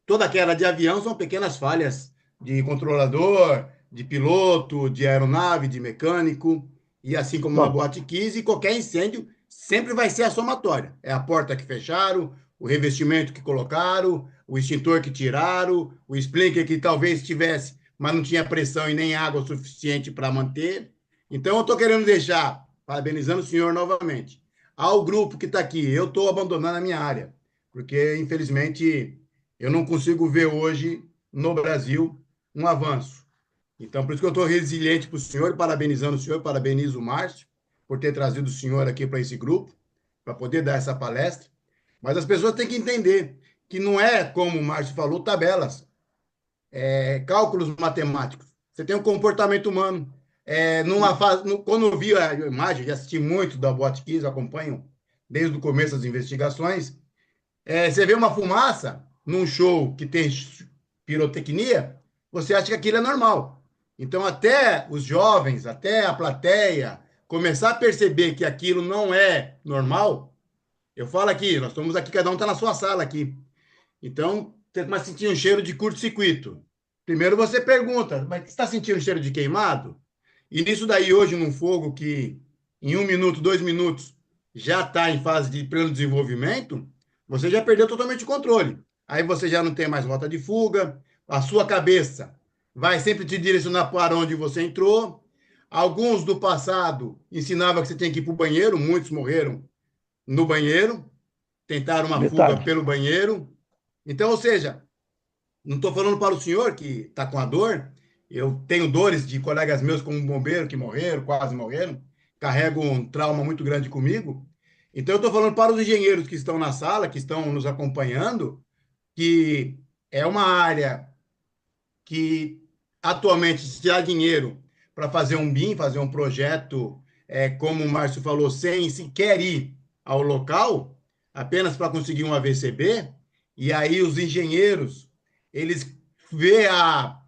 S3: Toda queda de avião são pequenas falhas de controlador, de piloto, de aeronave, de mecânico, e assim como uma boate Kiss, e qualquer incêndio sempre vai ser a somatória. É a porta que fecharam, o revestimento que colocaram, o extintor que tiraram, o sprinkler que talvez tivesse, mas não tinha pressão e nem água suficiente para manter. Então, eu estou querendo deixar, parabenizando o senhor novamente, ao grupo que está aqui. Eu estou abandonando a minha área, porque, infelizmente, eu não consigo ver hoje, no Brasil, um avanço. Então, por isso que eu estou resiliente para o senhor, parabenizando o senhor, parabenizo o Márcio por ter trazido o senhor aqui para esse grupo, para poder dar essa palestra. Mas as pessoas têm que entender que não é, como o Márcio falou, tabelas, cálculos matemáticos. Você tem um comportamento humano. Quando eu vi a imagem, já assisti muito da Boate Kiss, acompanho desde o começo das investigações, você vê uma fumaça num show que tem pirotecnia, você acha que aquilo é normal. Então, até os jovens, até a plateia, começar a perceber que aquilo não é normal, eu falo aqui, nós estamos aqui, cada um está na sua sala aqui. Então, você começa a sentir um cheiro de curto-circuito. Primeiro você pergunta, mas você está sentindo um cheiro de queimado? E nisso daí, hoje, num fogo que em 1 minuto, 2 minutos, já está em fase de pleno desenvolvimento, você já perdeu totalmente o controle. Aí você já não tem mais rota de fuga, a sua cabeça vai sempre te direcionar para onde você entrou. Alguns do passado ensinavam que você tem que ir para o banheiro, muitos morreram no banheiro, tentaram uma fuga pelo banheiro. Então, ou seja, não estou falando para o senhor que está com a dor, Eu tenho dores de colegas meus como bombeiro que morreram, quase morreram, carrego um trauma muito grande comigo. Então, eu estou falando para os engenheiros que estão na sala, que estão nos acompanhando, que é uma área que atualmente se há dinheiro para fazer um BIM, fazer um projeto, como o Márcio falou, sem sequer ir ao local, apenas para conseguir um AVCB, e aí os engenheiros, eles vê a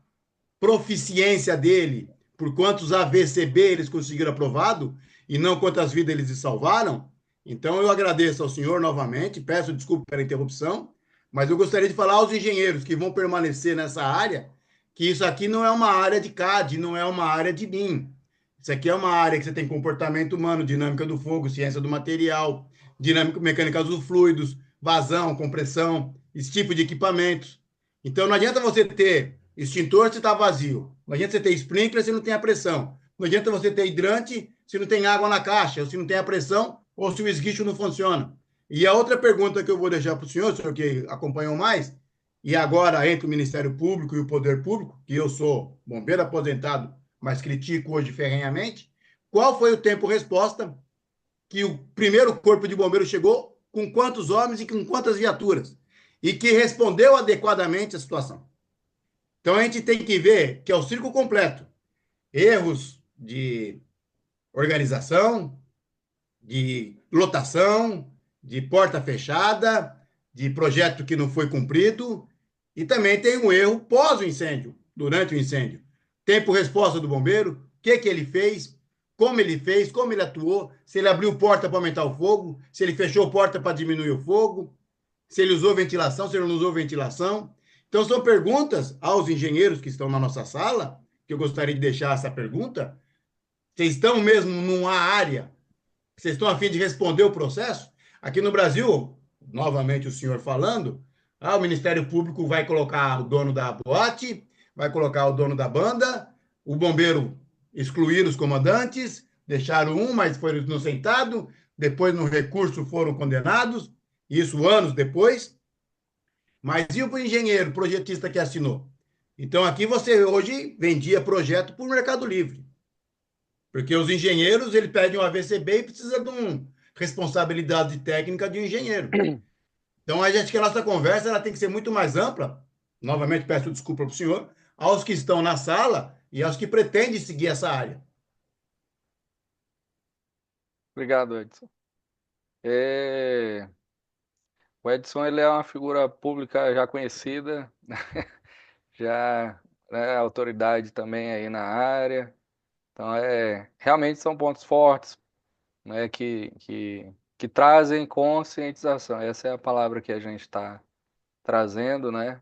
S3: proficiência dele por quantos AVCB eles conseguiram aprovado e não quantas vidas eles salvaram. Então, eu agradeço ao senhor novamente, peço desculpa pela interrupção, mas eu gostaria de falar aos engenheiros que vão permanecer nessa área que isso aqui não é uma área de CAD, não é uma área de BIM. Isso aqui é uma área que você tem comportamento humano, dinâmica do fogo, ciência do material, dinâmica mecânica dos fluidos, vazão, compressão, esse tipo de equipamentos. Então, não adianta você ter extintor se está vazio. Não adianta você ter sprinkler se não tem a pressão. Não adianta você ter hidrante se não tem água na caixa, ou se não tem a pressão, ou se o esguicho não funciona. E a outra pergunta que eu vou deixar para o senhor que acompanhou mais, e agora entre o Ministério Público e o Poder Público, que eu sou bombeiro aposentado, mas critico hoje ferrenhamente, qual foi o tempo-resposta que o primeiro corpo de bombeiros chegou, com quantos homens e com quantas viaturas, e que respondeu adequadamente à situação? Então a gente tem que ver que é o círculo completo. Erros de organização, de lotação, de porta fechada, de projeto que não foi cumprido, e também tem um erro pós o incêndio, durante o incêndio. Tempo-resposta do bombeiro, o que ele fez, como ele atuou, se ele abriu porta para aumentar o fogo, se ele fechou porta para diminuir o fogo, se ele usou ventilação, se ele não usou ventilação. Então, são perguntas aos engenheiros que estão na nossa sala, que eu gostaria de deixar essa pergunta. Vocês estão mesmo numa área? Vocês estão a fim de responder o processo? Aqui no Brasil, novamente o senhor falando, o Ministério Público vai colocar o dono da boate, vai colocar o dono da banda, o bombeiro excluir os comandantes, deixaram um, mas foram inocentados, depois no recurso foram condenados, isso anos depois. Mas e o engenheiro, projetista que assinou? Então aqui você hoje vendia projeto por Mercado Livre. Porque os engenheiros, ele pede um AVCB e precisa de uma responsabilidade técnica de um engenheiro. Então, a gente que a nossa conversa ela tem que ser muito mais ampla. Novamente, peço desculpa para o senhor, aos que estão na sala e aos que pretendem seguir essa área.
S1: Obrigado, Edson. O Edson ele é uma figura pública já conhecida, já é autoridade também aí na área. Então, realmente são pontos fortes, né, que trazem conscientização. Essa é a palavra que a gente está trazendo, né,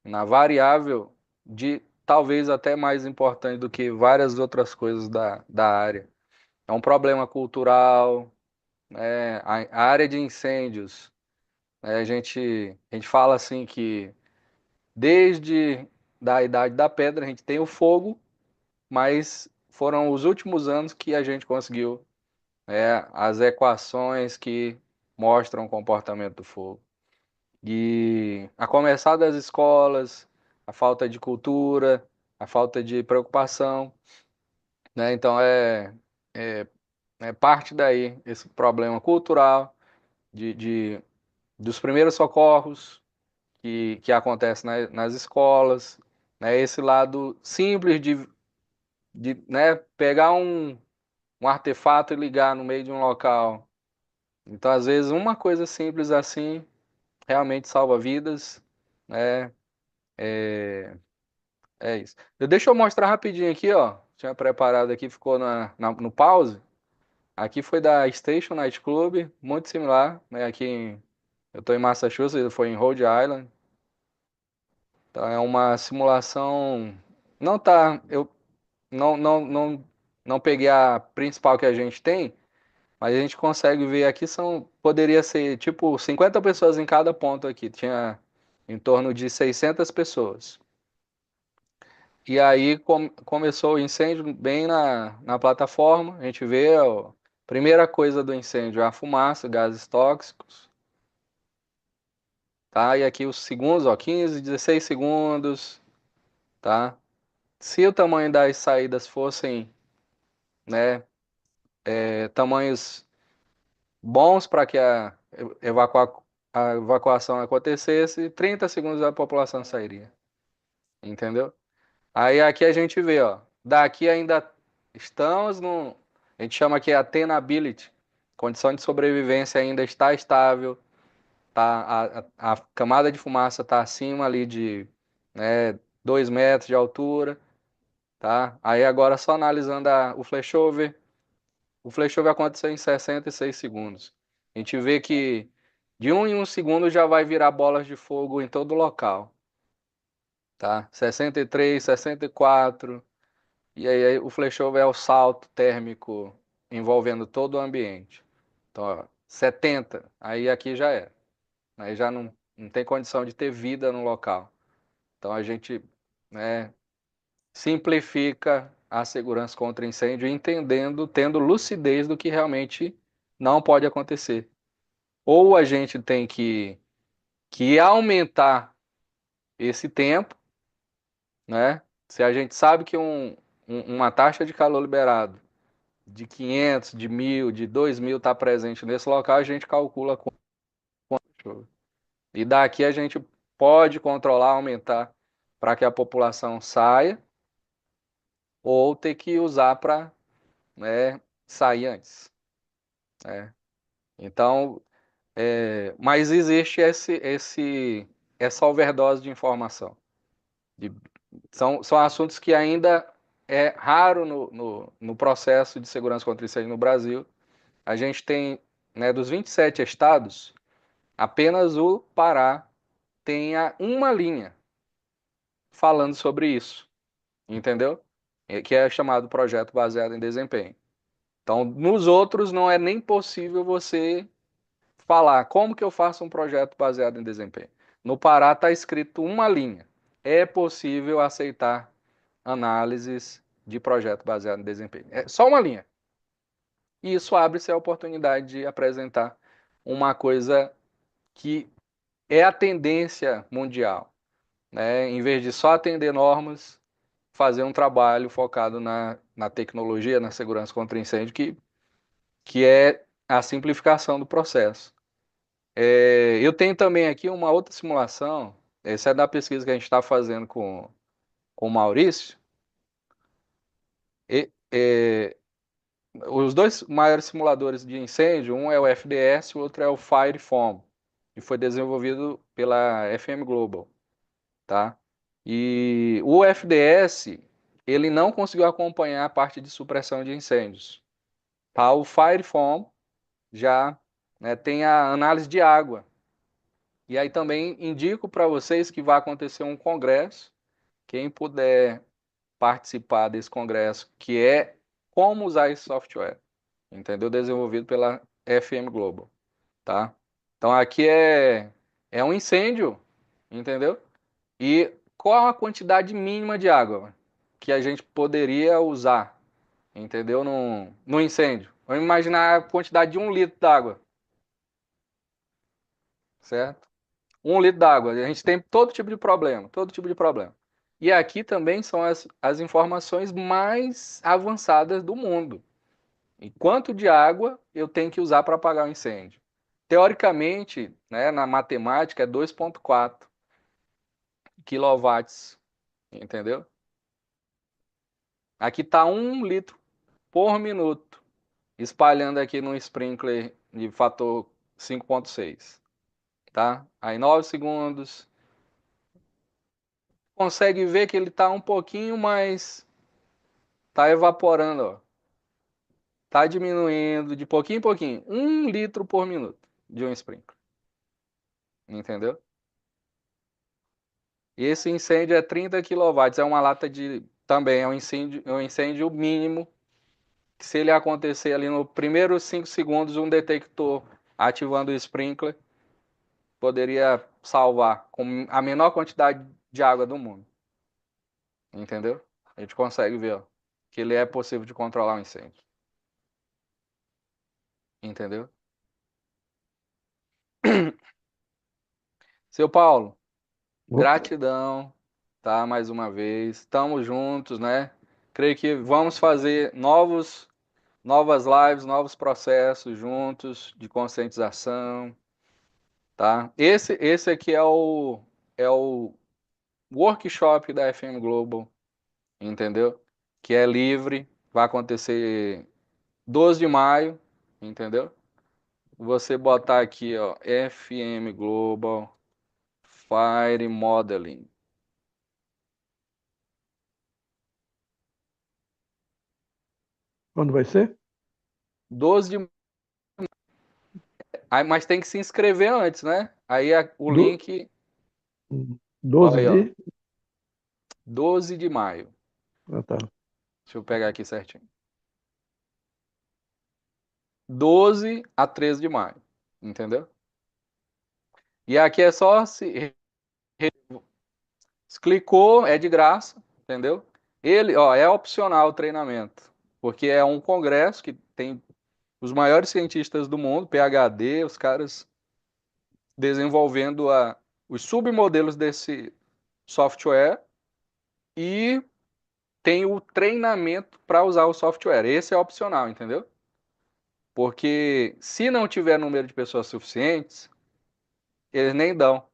S1: na variável de talvez até mais importante do que várias outras coisas da área. É um problema cultural, né, a área de incêndios, né, a gente fala assim que desde da Idade da Pedra a gente tem o fogo, mas foram os últimos anos que a gente conseguiu, né, as equações que mostram o comportamento do fogo. E a começar das escolas, a falta de cultura, a falta de preocupação, né? Então é, é parte daí esse problema cultural dos primeiros socorros que acontece nas escolas, né? Esse lado simples de, né, pegar um artefato e ligar no meio de um local. Então, às vezes, uma coisa simples assim realmente salva vidas, né? Isso. Deixa eu mostrar rapidinho aqui, ó. Tinha preparado aqui, ficou no pause. Aqui foi da Station Night Club, muito similar, né? Eu estou em Massachusetts, foi em Rhode Island. Então é uma simulação. Não tá, eu não peguei a principal que a gente tem, mas a gente consegue ver aqui poderia ser tipo 50 pessoas em cada ponto aqui. Tinha em torno de 600 pessoas. E aí começou o incêndio bem na plataforma. A gente vê a primeira coisa do incêndio é a fumaça, gases tóxicos. Tá? E aqui os segundos, ó, 15, 16 segundos. Tá? Se o tamanho das saídas fossem, né, tamanhos bons para que a evacuação acontecesse, 30 segundos a população sairia, entendeu? Aí aqui a gente vê, ó, daqui ainda estamos no, a gente chama aqui attainability, condição de sobrevivência ainda está estável, tá, a camada de fumaça está acima ali de, né, 2 metros de altura, tá? Aí agora só analisando o flashover, o flashover aconteceu em 66 segundos. A gente vê que de 1 em 1 segundo já vai virar bolas de fogo em todo o local, tá? 63, 64, e aí o flashover é o salto térmico envolvendo todo o ambiente. Então, ó, 70, aí aqui já é. Aí já não tem condição de ter vida no local. Então a gente, né, simplifica a segurança contra incêndio, entendendo, tendo lucidez do que realmente não pode acontecer. Ou a gente tem que aumentar esse tempo, né? Se a gente sabe que uma taxa de calor liberado de 500, de 1.000, de 2.000 está presente nesse local, a gente calcula quanto chove. E daqui a gente pode controlar, aumentar para que a população saia ou ter que usar para, né, sair antes, né? Então, mas existe essa overdose de informação. De- são assuntos que ainda é raro no processo de segurança contra incêndio no Brasil. A gente tem, né, dos 27 estados, apenas o Pará tem uma linha falando sobre isso, entendeu? Que é chamado projeto baseado em desempenho. Então, nos outros não é nem possível você falar como que eu faço um projeto baseado em desempenho. No Pará está escrito uma linha. É possível aceitar análises de projeto baseado em desempenho. É só uma linha. E isso abre-se a oportunidade de apresentar uma coisa que é a tendência mundial, né? Em vez de só atender normas, fazer um trabalho focado na tecnologia, na segurança contra incêndio, que é a simplificação do processo. Eu tenho também aqui uma outra simulação, essa é da pesquisa que a gente está fazendo com o Maurício. E, os dois maiores simuladores de incêndio, um é o FDS, o outro é o FireFoam, que foi desenvolvido pela FM Global, tá? E o FDS, ele não conseguiu acompanhar a parte de supressão de incêndios, tá? O FireFoam já, né, tem a análise de água. E aí também indico para vocês que vai acontecer um congresso, quem puder participar desse congresso, que é como usar esse software, entendeu? Desenvolvido pela FM Global, tá? Então aqui é um incêndio, entendeu? E qual a quantidade mínima de água que a gente poderia usar, entendeu? No incêndio. Vamos imaginar a quantidade de 1 litro d'água, certo? 1 litro d'água. A gente tem todo tipo de problema, todo tipo de problema. E aqui também são as informações mais avançadas do mundo. E quanto de água eu tenho que usar para apagar o incêndio? Teoricamente, né, na matemática, é 2,4 quilowatts, entendeu? Aqui está 1 litro por minuto, espalhando aqui no sprinkler de fator 5,6, tá? Aí 9 segundos, consegue ver que ele está um pouquinho mais, está evaporando, ó. Está diminuindo de pouquinho em pouquinho, 1 litro por minuto de um sprinkler, entendeu? E esse incêndio é 30 quilowatts, é uma lata de, também é um incêndio mínimo, que se ele acontecer ali no primeiros 5 segundos, um detector ativando o sprinkler poderia salvar com a menor quantidade de água do mundo, entendeu? A gente consegue ver, ó, que ele é possível de controlar um incêndio, entendeu? Seu Paulo,
S2: Opa,
S1: gratidão, tá? Mais uma vez. Estamos juntos, né? Creio que vamos fazer novas lives, novos processos juntos de conscientização, tá? Esse aqui é o workshop da FM Global, entendeu? Que é livre, vai acontecer 12 de maio, entendeu? Você botar aqui, ó, FM Global Fire Modeling.
S2: Quando vai ser?
S1: 12 de Aí, mas tem que se inscrever antes, né? Aí o
S2: Do,
S1: link,
S2: 12
S1: olha aí, ó,
S2: de.
S1: 12 de maio.
S2: Ah, tá.
S1: Deixa eu pegar aqui certinho. 12 a 13 de maio, entendeu? E aqui é só se clicou, é de graça, entendeu? Ele, ó, é opcional o treinamento, porque é um congresso que tem os maiores cientistas do mundo, PhD, os caras desenvolvendo os submodelos desse software e tem o treinamento para usar o software. Esse é opcional, entendeu? Porque se não tiver número de pessoas suficientes, eles nem dão,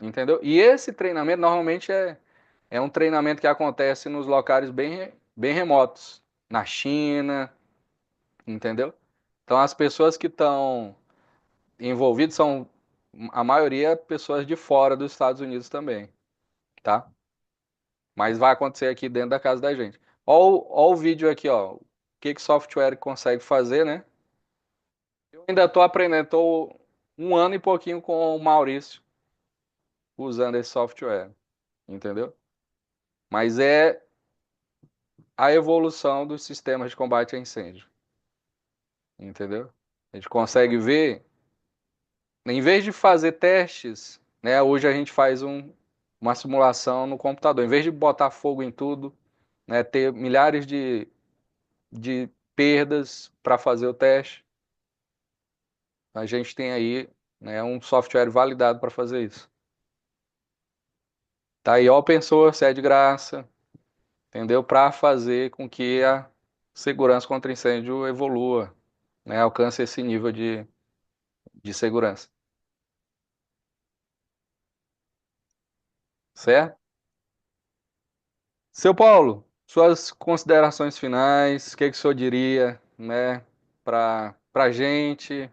S1: entendeu? E esse treinamento normalmente é um treinamento que acontece nos locais bem remotos, na China, entendeu? Então as pessoas que estão envolvidas são, a maioria, pessoas de fora dos Estados Unidos também, tá? Mas vai acontecer aqui dentro da casa da gente. Ó o vídeo aqui, ó. O que software consegue fazer, né? Eu ainda estou aprendendo, estou um ano e pouquinho com o Maurício usando esse software, entendeu? Mas é a evolução dos sistemas de combate a incêndio, entendeu? A gente consegue ver, em vez de fazer testes, né? Hoje a gente faz uma simulação no computador. Em vez de botar fogo em tudo, né? Ter milhares de perdas para fazer o teste, a gente tem aí, né, um software validado para fazer isso. Tá aí open source, é de graça, entendeu? Para fazer com que a segurança contra incêndio evolua, né? Alcance esse nível de segurança. Certo? Seu Paulo, suas considerações finais, o que o senhor diria, né, para gente,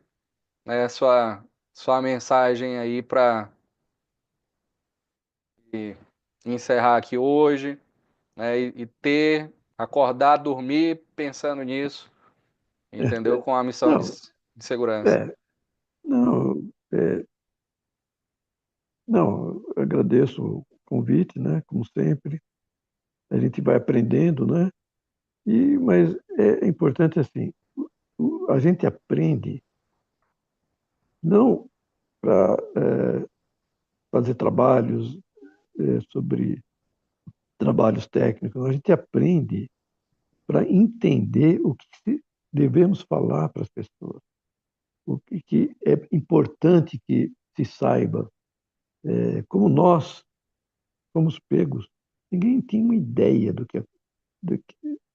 S1: né, sua mensagem aí para encerrar aqui hoje, né, e acordar, dormir pensando nisso, entendeu? Com a missão de,
S2: Não,
S1: de segurança.
S2: é, não, não, eu agradeço o convite, né? Como sempre, a gente vai aprendendo, né? Mas é importante assim, a gente aprende não para fazer trabalhos sobre trabalhos técnicos, a gente aprende para entender o que devemos falar para as pessoas, o que é importante que se saiba. Como nós fomos pegos, ninguém tinha uma ideia do que,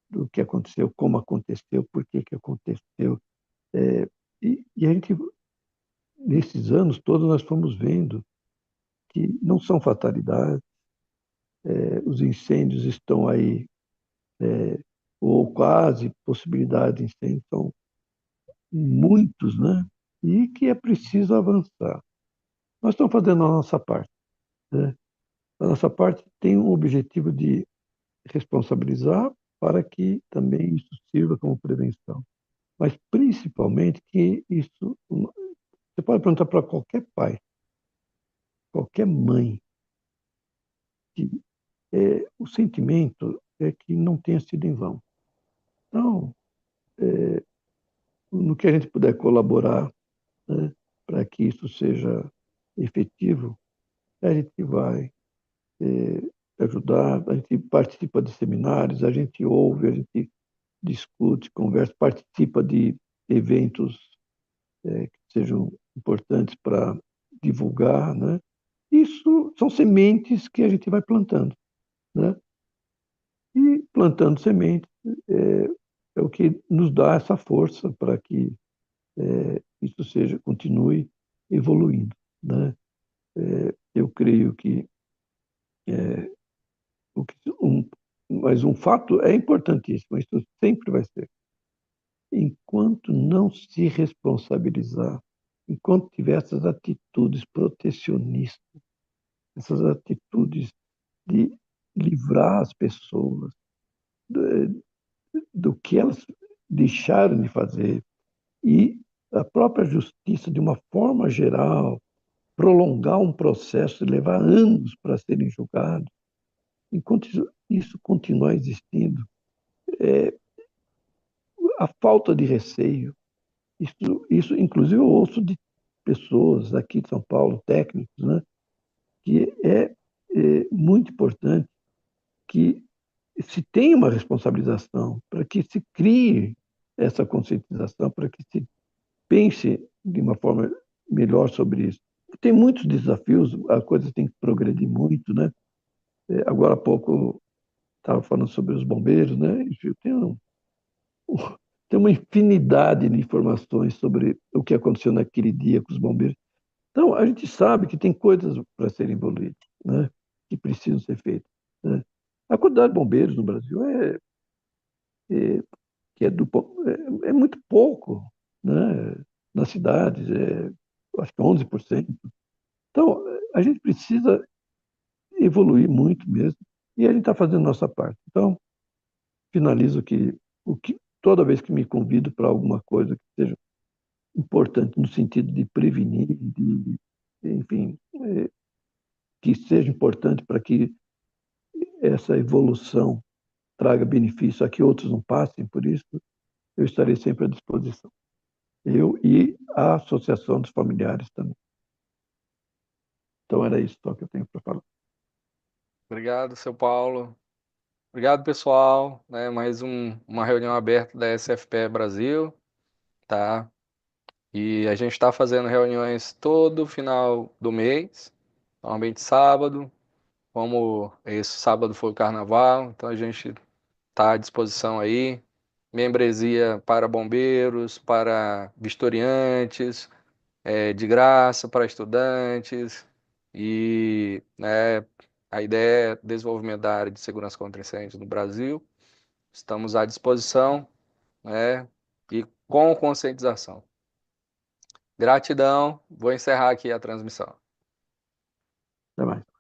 S2: do que aconteceu, como aconteceu, por que que aconteceu. E a gente, nesses anos todos, nós fomos vendo que não são fatalidades, os incêndios estão aí, ou quase possibilidade de incêndio, são muitos, né? E que é preciso avançar. Nós estamos fazendo a nossa parte, né? A nossa parte tem um objetivo de responsabilizar para que também isso sirva como prevenção. Mas principalmente que isso. Você pode perguntar para qualquer pai, qualquer mãe, que o sentimento é que não tenha sido em vão. Então, no que a gente puder colaborar, né, para que isso seja efetivo, a gente vai ajudar, a gente participa de seminários, a gente ouve, a gente discute, conversa, participa de eventos que sejam importantes para divulgar, né? Isso são sementes que a gente vai plantando, né? E plantando sementes é, é o que nos dá essa força para que isso seja, continue evoluindo, né? Eu creio que, o que mas um fato é importantíssimo, isso sempre vai ser. Enquanto não se responsabilizar, enquanto tiver essas atitudes protecionistas, essas atitudes de livrar as pessoas do, do que elas deixaram de fazer e a própria justiça, de uma forma geral, prolongar um processo, levar anos para serem julgados, enquanto isso continuar existindo, a falta de receio, isso inclusive eu ouço de pessoas aqui de São Paulo, técnicos, né, que é muito importante que se tenha uma responsabilização, para que se crie essa conscientização, para que se pense de uma forma melhor sobre isso. Tem muitos desafios, a coisa tem que progredir muito, né? Agora há pouco estava falando sobre os bombeiros, né? Enfim, tem uma infinidade de informações sobre o que aconteceu naquele dia com os bombeiros. Então, a gente sabe que tem coisas para serem evoluídas, né? Que precisam ser feitas, né? A quantidade de bombeiros no Brasil é, que é, é muito pouco, né? Nas cidades, acho que 11%. Então, a gente precisa evoluir muito mesmo, e a gente está fazendo a nossa parte. Então, finalizo que toda vez que me convido para alguma coisa que seja importante no sentido de prevenir, enfim, que seja importante para que essa evolução traga benefício a que outros não passem por isso, eu estarei sempre à disposição. Eu e a Associação dos Familiares também. Então era isso só que eu tenho para falar.
S1: Obrigado, seu Paulo. Obrigado, pessoal. Né? Mais uma reunião aberta da SFPE Brasil, tá? E a gente está fazendo reuniões todo final do mês, normalmente sábado. Como esse sábado foi o carnaval, então a gente está à disposição aí. Membresia para bombeiros, para vistoriantes, de graça para estudantes. E né, a ideia é desenvolvimento da área de segurança contra incêndios no Brasil. Estamos à disposição, né, e com conscientização. Gratidão. Vou encerrar aqui a transmissão.
S2: Até mais.